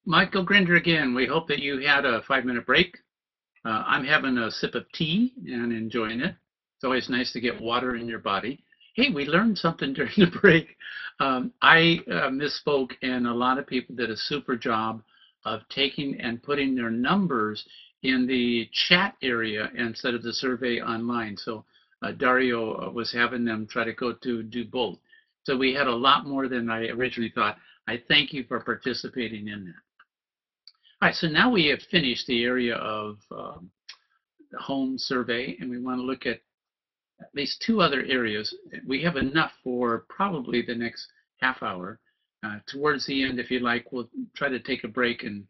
Michael Grinder again. We hope that you had a 5-minute break. I'm having a sip of tea and enjoying it. It's always nice to get water in your body. Hey, we learned something during the break. I misspoke, and a lot of people did a super job of taking and putting their numbers in the chat area instead of the survey online. So Dario was having them try to go to do both. So we had a lot more than I originally thought. I thank you for participating in that. All right, so now we have finished the area of the Holmes Survey, and we want to look at least 2 other areas. We have enough for probably the next half hour. Towards the end, if you like, we'll try to take a break and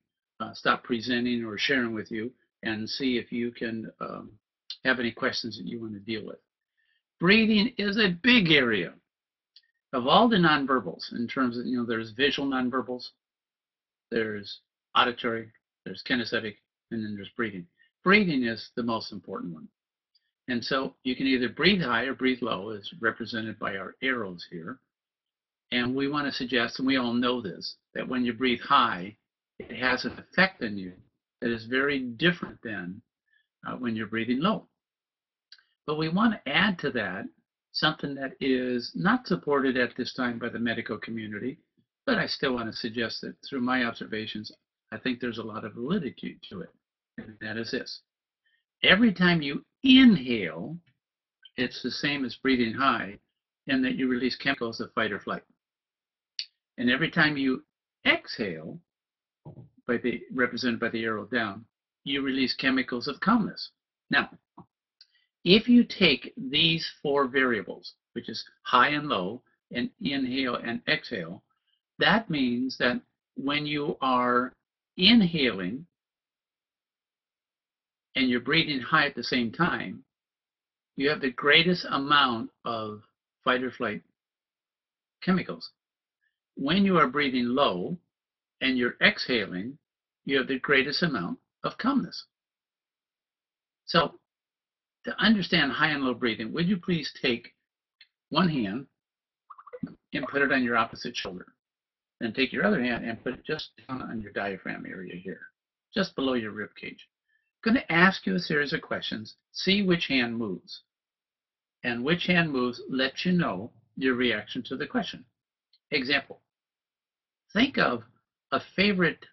stop presenting or sharing with you and see if you can have any questions that you want to deal with. Breathing is a big area. Of all the nonverbals, in terms of, there's visual nonverbals, there's auditory, there's kinesthetic, and then there's breathing. Breathing is the most important one. And so you can either breathe high or breathe low, as represented by our arrows here. And we want to suggest, and we all know this, that when you breathe high, it has an effect on you that is very different than when you're breathing low. But we want to add to that something that is not supported at this time by the medical community, but I still want to suggest that through my observations, I think there's a lot of validity to it, and that is this. Every time you inhale, it's the same as breathing high in that you release chemicals of fight or flight. And every time you exhale, represented by the arrow down, you release chemicals of calmness. Now, if you take these 4 variables, which is high and low, and inhale and exhale, that means that when you are inhaling and you're breathing high at the same time, you have the greatest amount of fight or flight chemicals. When you are breathing low and you're exhaling, you have the greatest amount of calmness. So to understand high and low breathing, would you please take one hand and put it on your opposite shoulder? Then take your other hand and put it just down on your diaphragm area here, just below your rib cage. I'm going to ask you a series of questions. See which hand moves. And which hand moves lets you know your reaction to the question. Example. Think of a favorite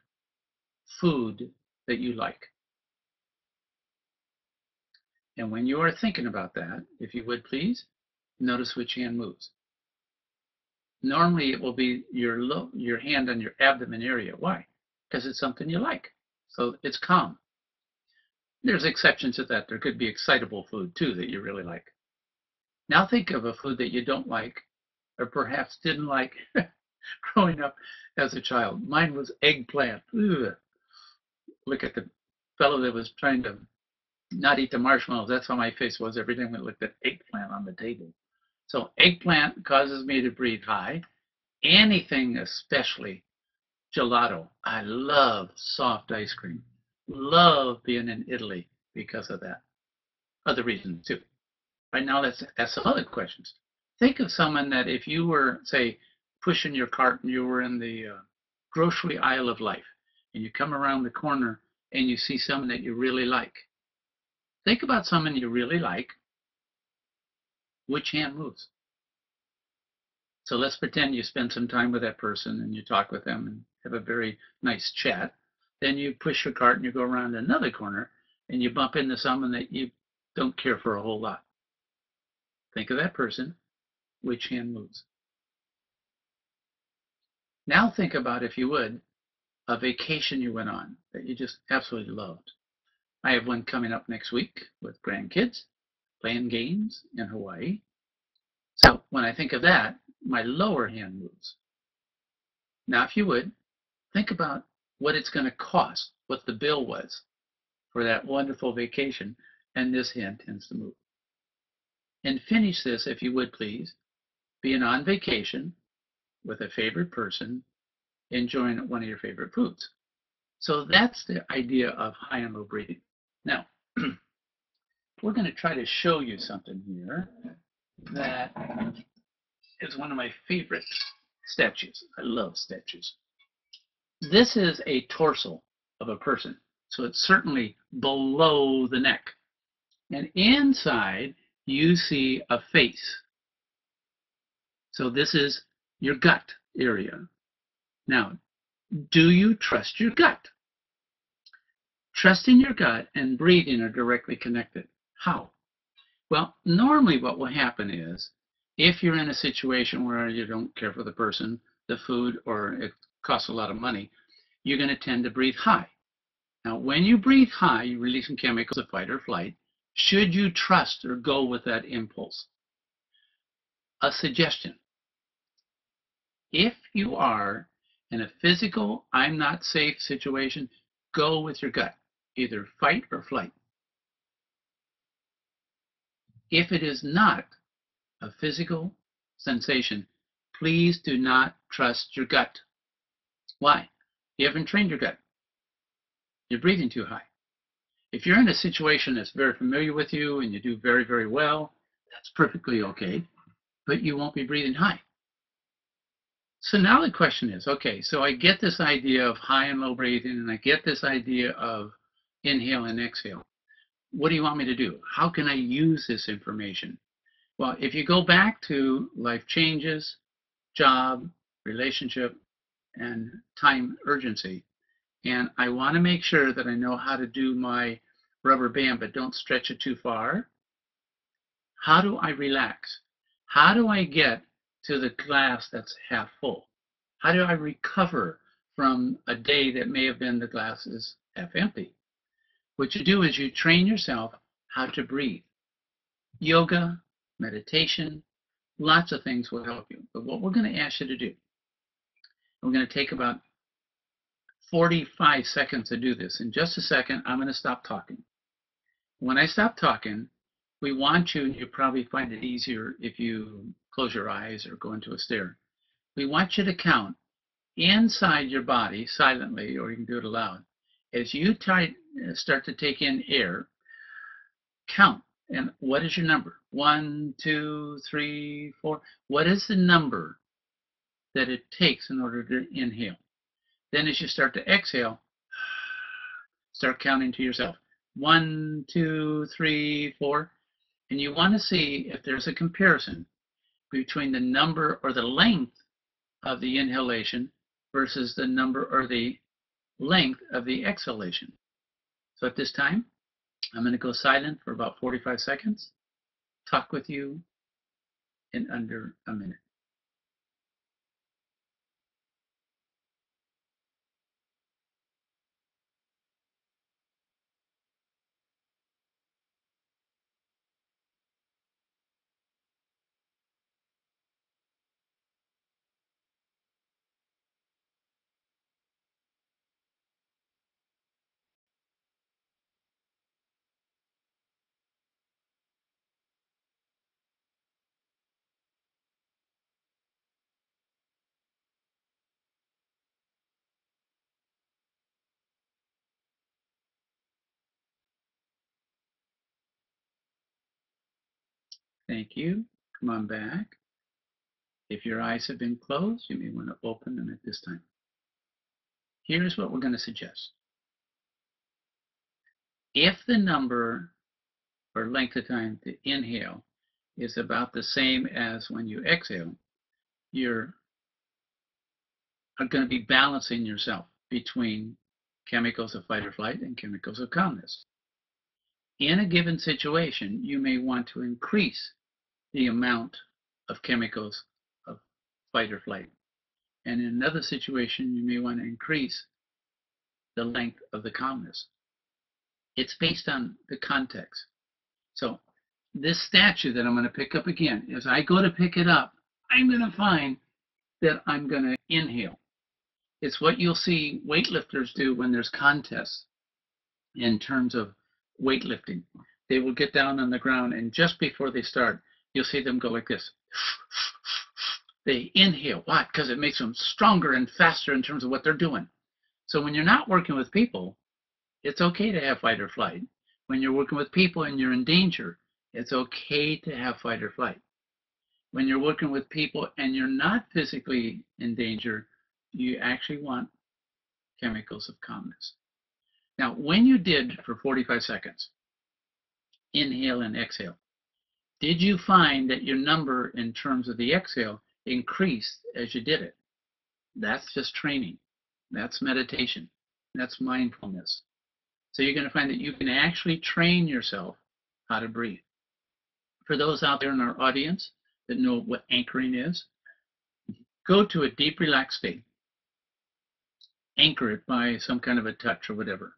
food that you like. And when you are thinking about that, if you would please, notice which hand moves. Normally it will be your hand on your abdomen area. Why? Because it's something you like. So it's calm. There's exceptions to that. There could be excitable food too that you really like. Now think of a food that you don't like or perhaps didn't like growing up as a child. Mine was eggplant. Ugh. Look at the fellow that was trying to not eat the marshmallows. That's how my face was every time I looked at eggplant on the table. So eggplant causes me to breathe high. Anything, especially gelato. I love soft ice cream. Love being in Italy because of that. Other reasons too. Right now, let's ask some other questions. Think of someone that if you were, say, pushing your cart and you were in the grocery aisle of life, and you come around the corner and you see someone that you really like. Think about someone you really like. Which hand moves? So let's pretend you spend some time with that person and you talk with them and have a very nice chat. Then you push your cart and you go around another corner and you bump into someone that you don't care for a whole lot. Think of that person. Which hand moves? Now think about, if you would, a vacation you went on that you just absolutely loved. I have one coming up next week with grandkids, playing games in Hawaii. So when I think of that, my lower hand moves. Now, if you would, think about what it's going to cost, what the bill was for that wonderful vacation, and this hand tends to move. And finish this, if you would please, being on vacation with a favorite person, enjoying one of your favorite foods. So that's the idea of high and low breathing. Now, we're going to try to show you something here that is one of my favorite statues. I love statues. This is a torso of a person, so it's certainly below the neck. And inside, you see a face. So this is your gut area. Now, do you trust your gut? Trusting your gut and breathing are directly connected. How? Well, normally what will happen is if you're in a situation where you don't care for the person, the food, or it costs a lot of money, you're going to tend to breathe high. Now, when you breathe high, you release some chemicals of fight or flight. Should you trust or go with that impulse? A suggestion. If you are in a physical, I'm not safe situation, go with your gut, either fight or flight. If it is not a physical sensation, please do not trust your gut. Why? You haven't trained your gut. You're breathing too high. If you're in a situation that's very familiar with you and you do very, very well, that's perfectly okay, but you won't be breathing high. So now the question is, okay, so I get this idea of high and low breathing, and I get this idea of inhale and exhale. What do you want me to do? How can I use this information? Well, if you go back to life changes, job, relationship, and time urgency, and I want to make sure that I know how to do my rubber band, but don't stretch it too far. How do I relax? How do I get to the glass that's half full? How do I recover from a day that may have been the glass is half empty? What you do is you train yourself how to breathe. Yoga, meditation, lots of things will help you. But what we're going to ask you to do, we're going to take about 45 seconds to do this. In just a second, I'm going to stop talking. When I stop talking, we want you probably find it easier if you close your eyes or go into a stare. We want you to count inside your body silently, or you can do it aloud. As you start to take in air, count. And what is your number? 1, 2, 3, 4. What is the number that it takes in order to inhale? Then as you start to exhale, start counting to yourself. 1, 2, 3, 4. And you want to see if there's a comparison between the number or the length of the inhalation versus the number or the length of the exhalation. So at this time, I'm going to go silent for about 45 seconds, talk with you in under a minute. Thank you. Come on back. If your eyes have been closed, you may want to open them at this time. Here's what we're going to suggest. If the number or length of time to inhale is about the same as when you exhale, you're going to be balancing yourself between chemicals of fight or flight and chemicals of calmness. In a given situation, you may want to increase the amount of chemicals of fight or flight. And in another situation, you may want to increase the length of the calmness. It's based on the context. So this statue that I'm going to pick up again, as I go to pick it up, I'm going to find that I'm going to inhale. It's what you'll see weightlifters do when there's contests in terms of weightlifting. They will get down on the ground, and just before they start, you'll see them go like this. They inhale. Why? Because it makes them stronger and faster in terms of what they're doing. So when you're not working with people, it's okay to have fight or flight. When you're working with people and you're in danger, it's okay to have fight or flight. When you're working with people and you're not physically in danger, you actually want chemicals of calmness. Now, when you did for 45 seconds, inhale and exhale, did you find that your number in terms of the exhale increased as you did it? That's just training. That's meditation. That's mindfulness. So you're going to find that you can actually train yourself how to breathe. For those out there in our audience that know what anchoring is, go to a deep, relaxed state. Anchor it by some kind of a touch or whatever.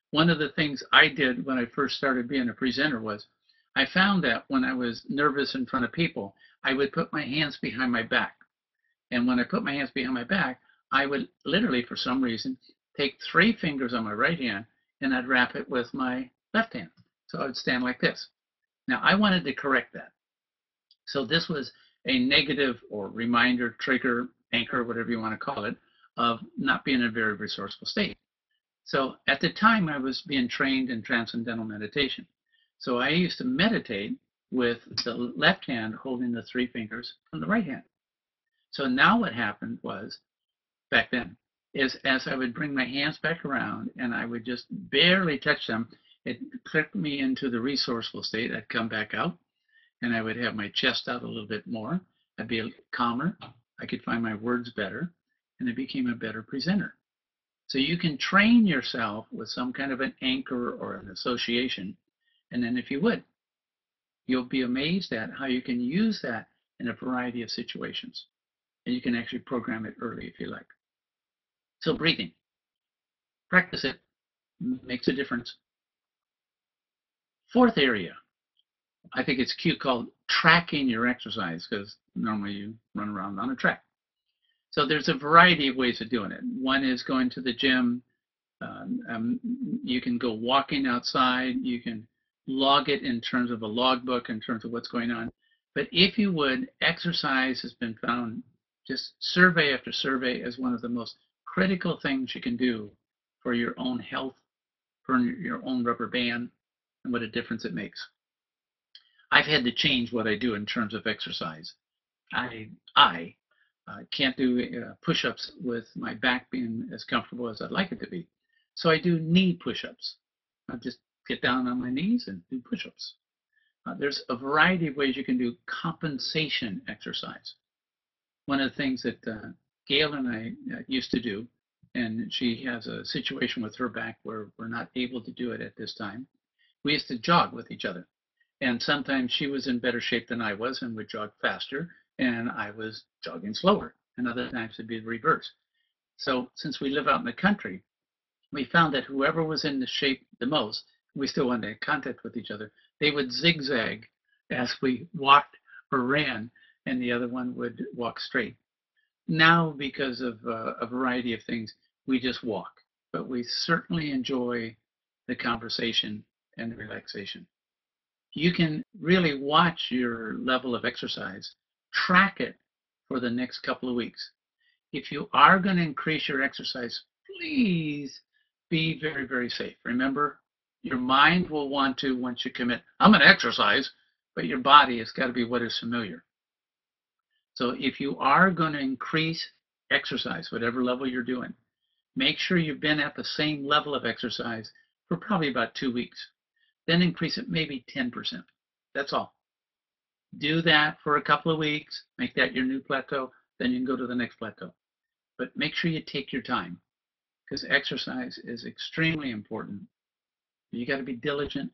One of the things I did when I first started being a presenter was I found that when I was nervous in front of people, I would put my hands behind my back. And when I put my hands behind my back, I would literally, for some reason, take 3 fingers on my right hand and I'd wrap it with my left hand. So I would stand like this. Now, I wanted to correct that. So this was a negative or reminder, trigger, anchor, whatever you want to call it, of not being in a very resourceful state. So at the time, I was being trained in transcendental meditation. So I used to meditate with the left hand holding the 3 fingers on the right hand. So now what happened was, back then, is as I would bring my hands back around and I would just barely touch them, it clicked me into the resourceful state. I'd come back out and I would have my chest out a little bit more. I'd be calmer. I could find my words better and I became a better presenter. So you can train yourself with some kind of an anchor or an association. And then if you would, you'll be amazed at how you can use that in a variety of situations. And you can actually program it early if you like. So breathing, practice it, makes a difference. 4th area, I think it's cute, called tracking your exercise, because normally you run around on a track. So there's a variety of ways of doing it. One is going to the gym. You can go walking outside. You can log it in terms of a logbook in terms of what's going on. But if you would, exercise has been found, just survey after survey, as one of the most critical things you can do for your own health, for your own rubber band, and what a difference it makes. I've had to change what I do in terms of exercise. I can't do push-ups with my back being as comfortable as I'd like it to be. So I do knee push-ups. I just get down on my knees and do push-ups. There's a variety of ways you can do compensation exercise. One of the things that Gail and I used to do, and she has a situation with her back where we're not able to do it at this time, we used to jog with each other. And sometimes she was in better shape than I was and would jog faster, and I was jogging slower. And other times it'd be the reverse. So since we live out in the country, we found that whoever was in the shape the most, we still wanted to contact with each other, they would zigzag as we walked or ran, and the other one would walk straight. Now, because of a variety of things, we just walk. But we certainly enjoy the conversation and the relaxation. You can really watch your level of exercise, track it for the next couple of weeks. If you are going to increase your exercise, please be very, very safe. Remember, your mind will want to, once you commit, I'm going to exercise, but your body has got to be what is familiar. So if you are going to increase exercise, whatever level you're doing, make sure you've been at the same level of exercise for probably about 2 weeks. Then increase it maybe 10%. That's all. Do that for a couple of weeks, make that your new plateau, then you can go to the next plateau. But make sure you take your time, because exercise is extremely important. You got to be diligent,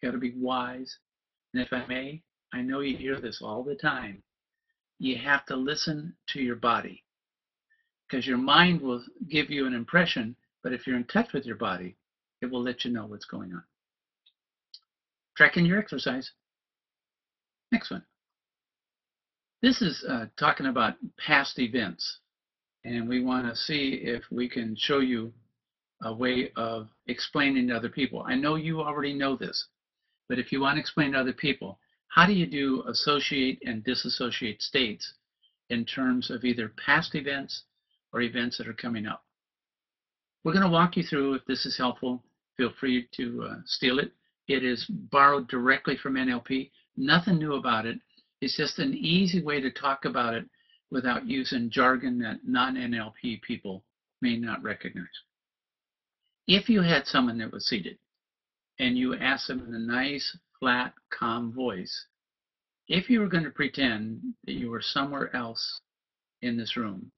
you got to be wise. And if I may, I know you hear this all the time, you have to listen to your body, because your mind will give you an impression, but if you're in touch with your body, it will let you know what's going on. Tracking your exercise. Next one. This is talking about past events, and we want to see if we can show you a way of explaining to other people. I know you already know this, but if you want to explain to other people, how do you do associate and disassociate states in terms of either past events or events that are coming up? We're going to walk you through. If this is helpful, feel free to steal it. It is borrowed directly from NLP. Nothing new about it. It's just an easy way to talk about it without using jargon that non-NLP people may not recognize. If you had someone that was seated and you asked them in a nice, flat, calm voice, if you were going to pretend that you were somewhere else in this room,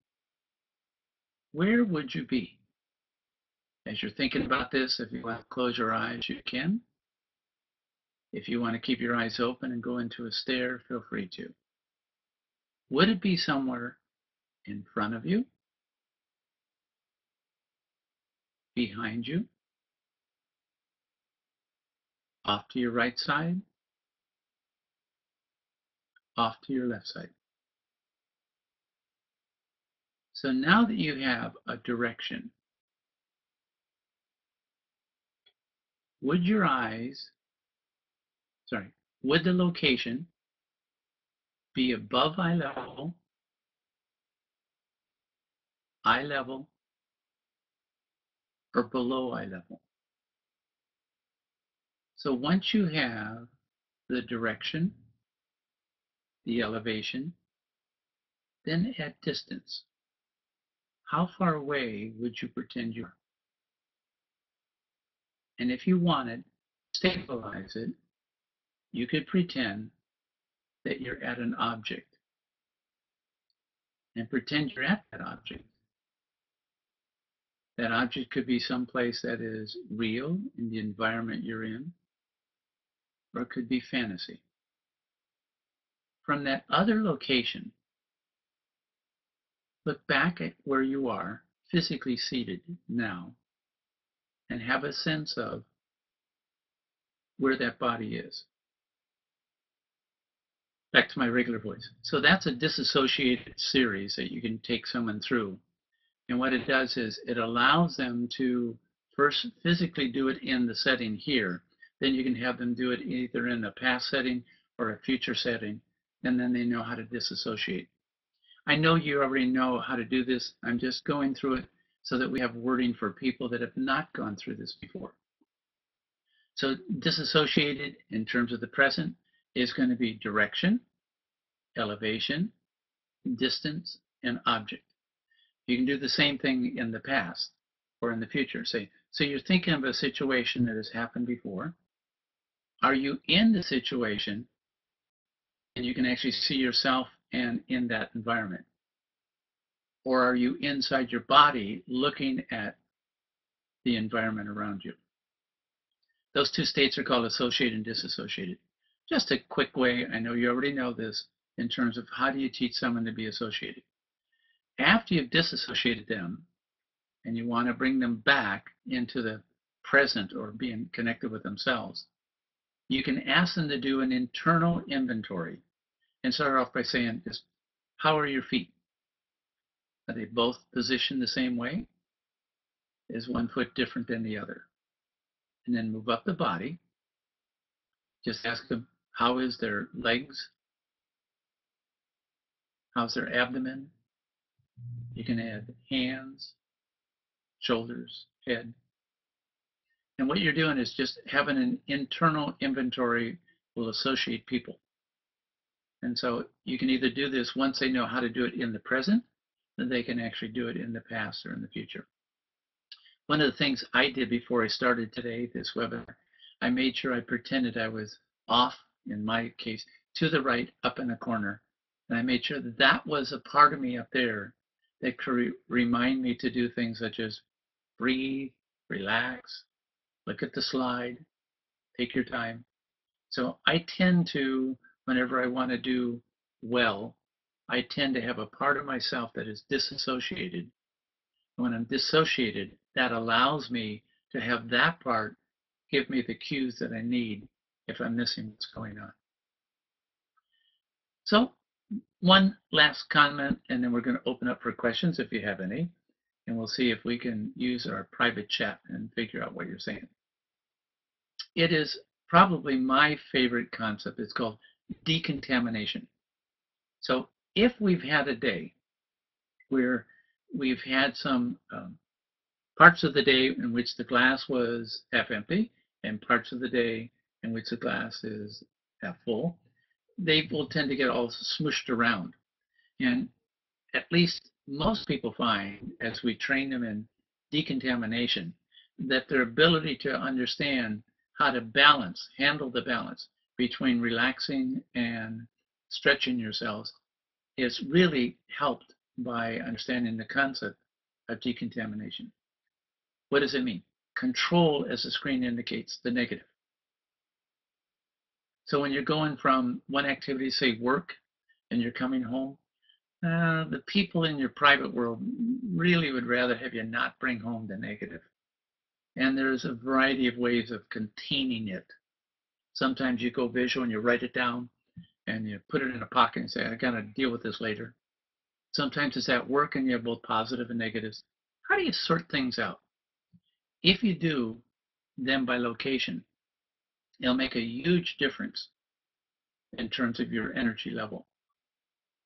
where would you be? As you're thinking about this, if you want to close your eyes, you can. If you want to keep your eyes open and go into a stare, feel free to. Would it be somewhere in front of you, behind you, off to your right side, off to your left side? So now that you have a direction, would would the location be above eye level, or below eye level? So once you have the direction, the elevation, then at distance, how far away would you pretend you are? And if you wanted to stabilize it, you could pretend that you're at an object and pretend you're at that object. That object could be someplace that is real in the environment you're in, or it could be fantasy. From that other location, look back at where you are physically seated now and have a sense of where that body is. Back to my regular voice. So that's a disassociated series that you can take someone through. And what it does is it allows them to first physically do it in the setting here. Then you can have them do it either in a past setting or a future setting, and then they know how to disassociate. I know you already know how to do this. I'm just going through it so that we have wording for people that have not gone through this before. So disassociated in terms of the present is going to be direction, elevation, distance, and object. You can do the same thing in the past or in the future. Say, so you're thinking of a situation that has happened before. Are you in the situation and you can actually see yourself and in that environment? Or are you inside your body looking at the environment around you? Those two states are called associated and disassociated. Just a quick way, I know you already know this, in terms of how do you teach someone to be associated. After you've disassociated them and you want to bring them back into the present or being connected with themselves, you can ask them to do an internal inventory and start off by saying, how are your feet? Are they both positioned the same way? Is one foot different than the other? And then move up the body. Just ask them, how is their legs? How's their abdomen? You can add hands, shoulders, head. And what you're doing is just having an internal inventory will associate people. And so you can either do this once they know how to do it in the present, then they can actually do it in the past or in the future. One of the things I did before I started today, this webinar, I made sure I pretended I was off, in my case, to the right, up in a corner. And I made sure that that was a part of me up there that could remind me to do things such as breathe, relax, look at the slide, take your time. So I tend to, whenever I want to do well, I tend to have a part of myself that is disassociated. When I'm dissociated, that allows me to have that part give me the cues that I need if I'm missing what's going on. So one last comment, and then we're going to open up for questions if you have any, and we'll see if we can use our private chat and figure out what you're saying. It is probably my favorite concept. It's called decontamination. So if we've had a day where we've had some parts of the day in which the glass was half empty and parts of the day in which the glass is half full, they will tend to get all smooshed around. And at least most people find, as we train them in decontamination, that their ability to understand how to balance, handle the balance between relaxing and stretching yourselves is really helped by understanding the concept of decontamination. What does it mean? Control, as the screen indicates, the negative. So when you're going from one activity, say work, and you're coming home, the people in your private world really would rather have you not bring home the negative. And there's a variety of ways of containing it. Sometimes you go visual and you write it down and you put it in a pocket and say, I got to deal with this later. Sometimes it's at work and you have both positive and negatives. How do you sort things out? If you do them by location, it'll make a huge difference in terms of your energy level.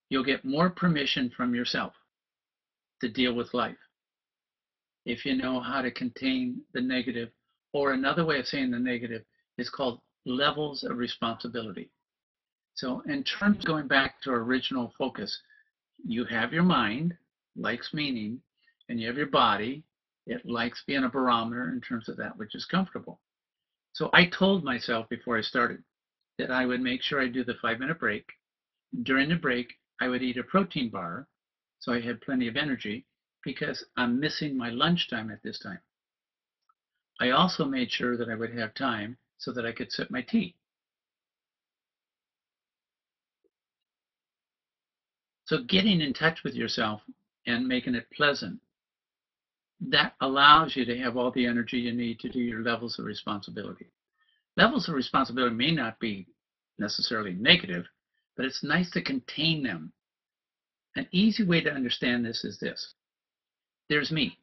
You'll get more permission from yourself to deal with life if you know how to contain the negative, or another way of saying the negative is called levels of responsibility. So in terms of going back to our original focus, you have your mind, likes meaning, and you have your body, it likes being a barometer in terms of that which is comfortable. So I told myself before I started that I would make sure I do the 5-minute break. During the break, I would eat a protein bar so I had plenty of energy because I'm missing my lunchtime at this time. I also made sure that I would have time so that I could sip my tea. So getting in touch with yourself and making it pleasant, that allows you to have all the energy you need to do your levels of responsibility. Levels of responsibility may not be necessarily negative, but it's nice to contain them. An easy way to understand this is this. There's me.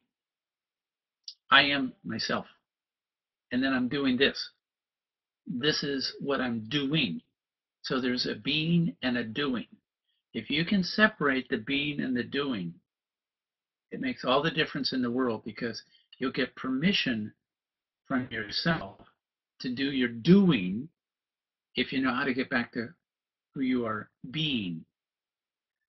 I am myself. And then I'm doing this. This is what I'm doing. So there's a being and a doing. If you can separate the being and the doing, it makes all the difference in the world because you'll get permission from yourself to do your doing if you know how to get back to who you are being.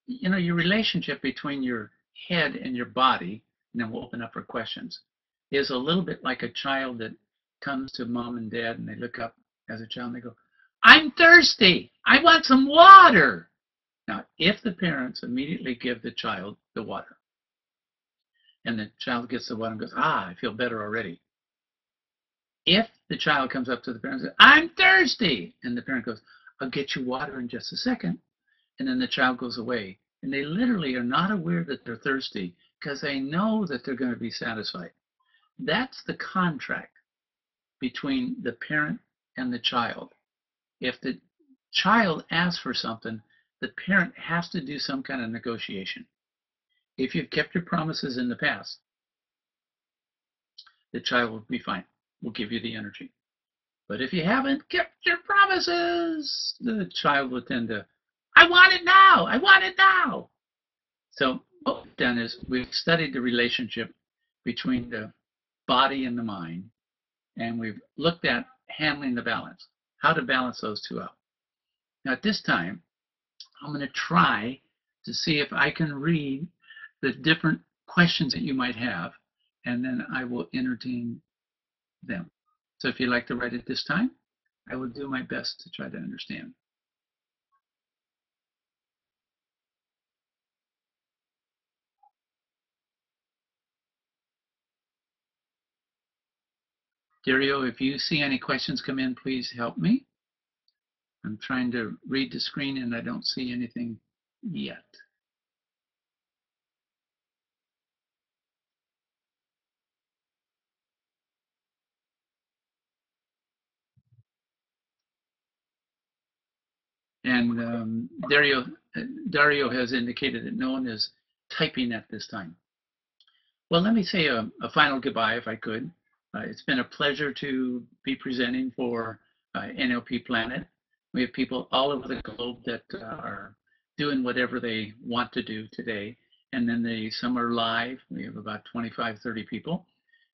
You know, your relationship between your head and your body, and then we'll open up for questions, is a little bit like a child that comes to mom and dad and they look up as a child and they go, I'm thirsty. I want some water. Now, if the parents immediately give the child the water and the child gets the water and goes, I feel better already. If the child comes up to the parent and says, I'm thirsty, and the parent goes, I'll get you water in just a second, and then the child goes away, and they literally are not aware that they're thirsty because they know that they're going to be satisfied. That's the contract between the parent and the child. If the child asks for something, the parent has to do some kind of negotiation. If you've kept your promises in the past, the child will be fine, will give you the energy. But if you haven't kept your promises, the child will tend to, I want it now, I want it now. So what we've done is we've studied the relationship between the body and the mind, and we've looked at handling the balance, how to balance those two out. Now at this time, I'm going to try to see if I can read the different questions that you might have, and then I will entertain them. So if you'd like to write it this time, I will do my best to try to understand. Dario, if you see any questions come in, please help me. I'm trying to read the screen and I don't see anything yet. And Dario has indicated that no one is typing at this time. Well, let me say a final goodbye if I could. It's been a pleasure to be presenting for NLP Planet. We have people all over the globe that are doing whatever they want to do today. And then some are live. We have about 25, 30 people.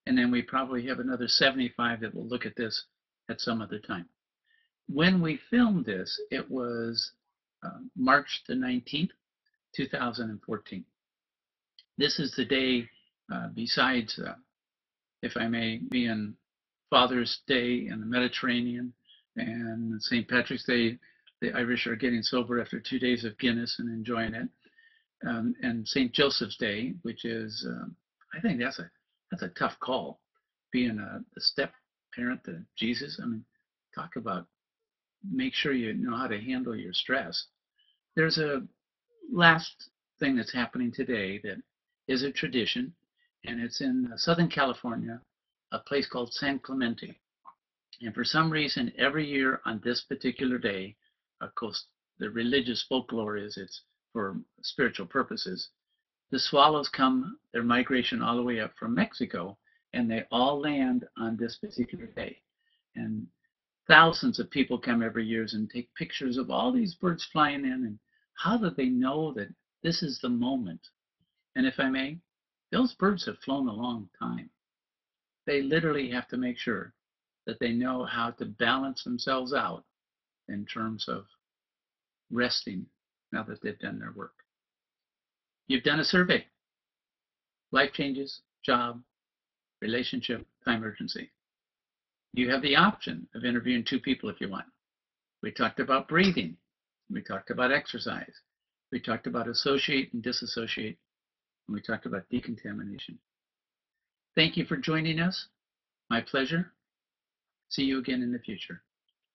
And then we probably have another 75 that will look at this at some other time. When we filmed this, it was March the 19th, 2014. This is the day, besides if I may, being Father's Day in the Mediterranean and St. Patrick's Day, the Irish are getting sober after 2 days of Guinness and enjoying it. And St. Joseph's Day, which is, I think that's a tough call, being a step parent to Jesus. I mean, talk about make sure you know how to handle your stress. There's a last thing that's happening today that is a tradition, and it's in Southern California, a place called San Clemente. And for some reason, every year on this particular day, of course, the religious folklore is it's for spiritual purposes. The swallows come their migration all the way up from Mexico, and they all land on this particular day. And thousands of people come every year and take pictures of all these birds flying in. And how do they know that this is the moment? And if I may, those birds have flown a long time. They literally have to make sure that they know how to balance themselves out in terms of resting now that they've done their work. You've done a survey: life changes, job, relationship, time urgency. You have the option of interviewing 2 people if you want. We talked about breathing. We talked about exercise. We talked about associate and disassociate. And we talked about decontamination. Thank you for joining us. My pleasure. See you again in the future.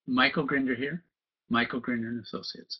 Michael Grinder here, Michael Grinder and Associates.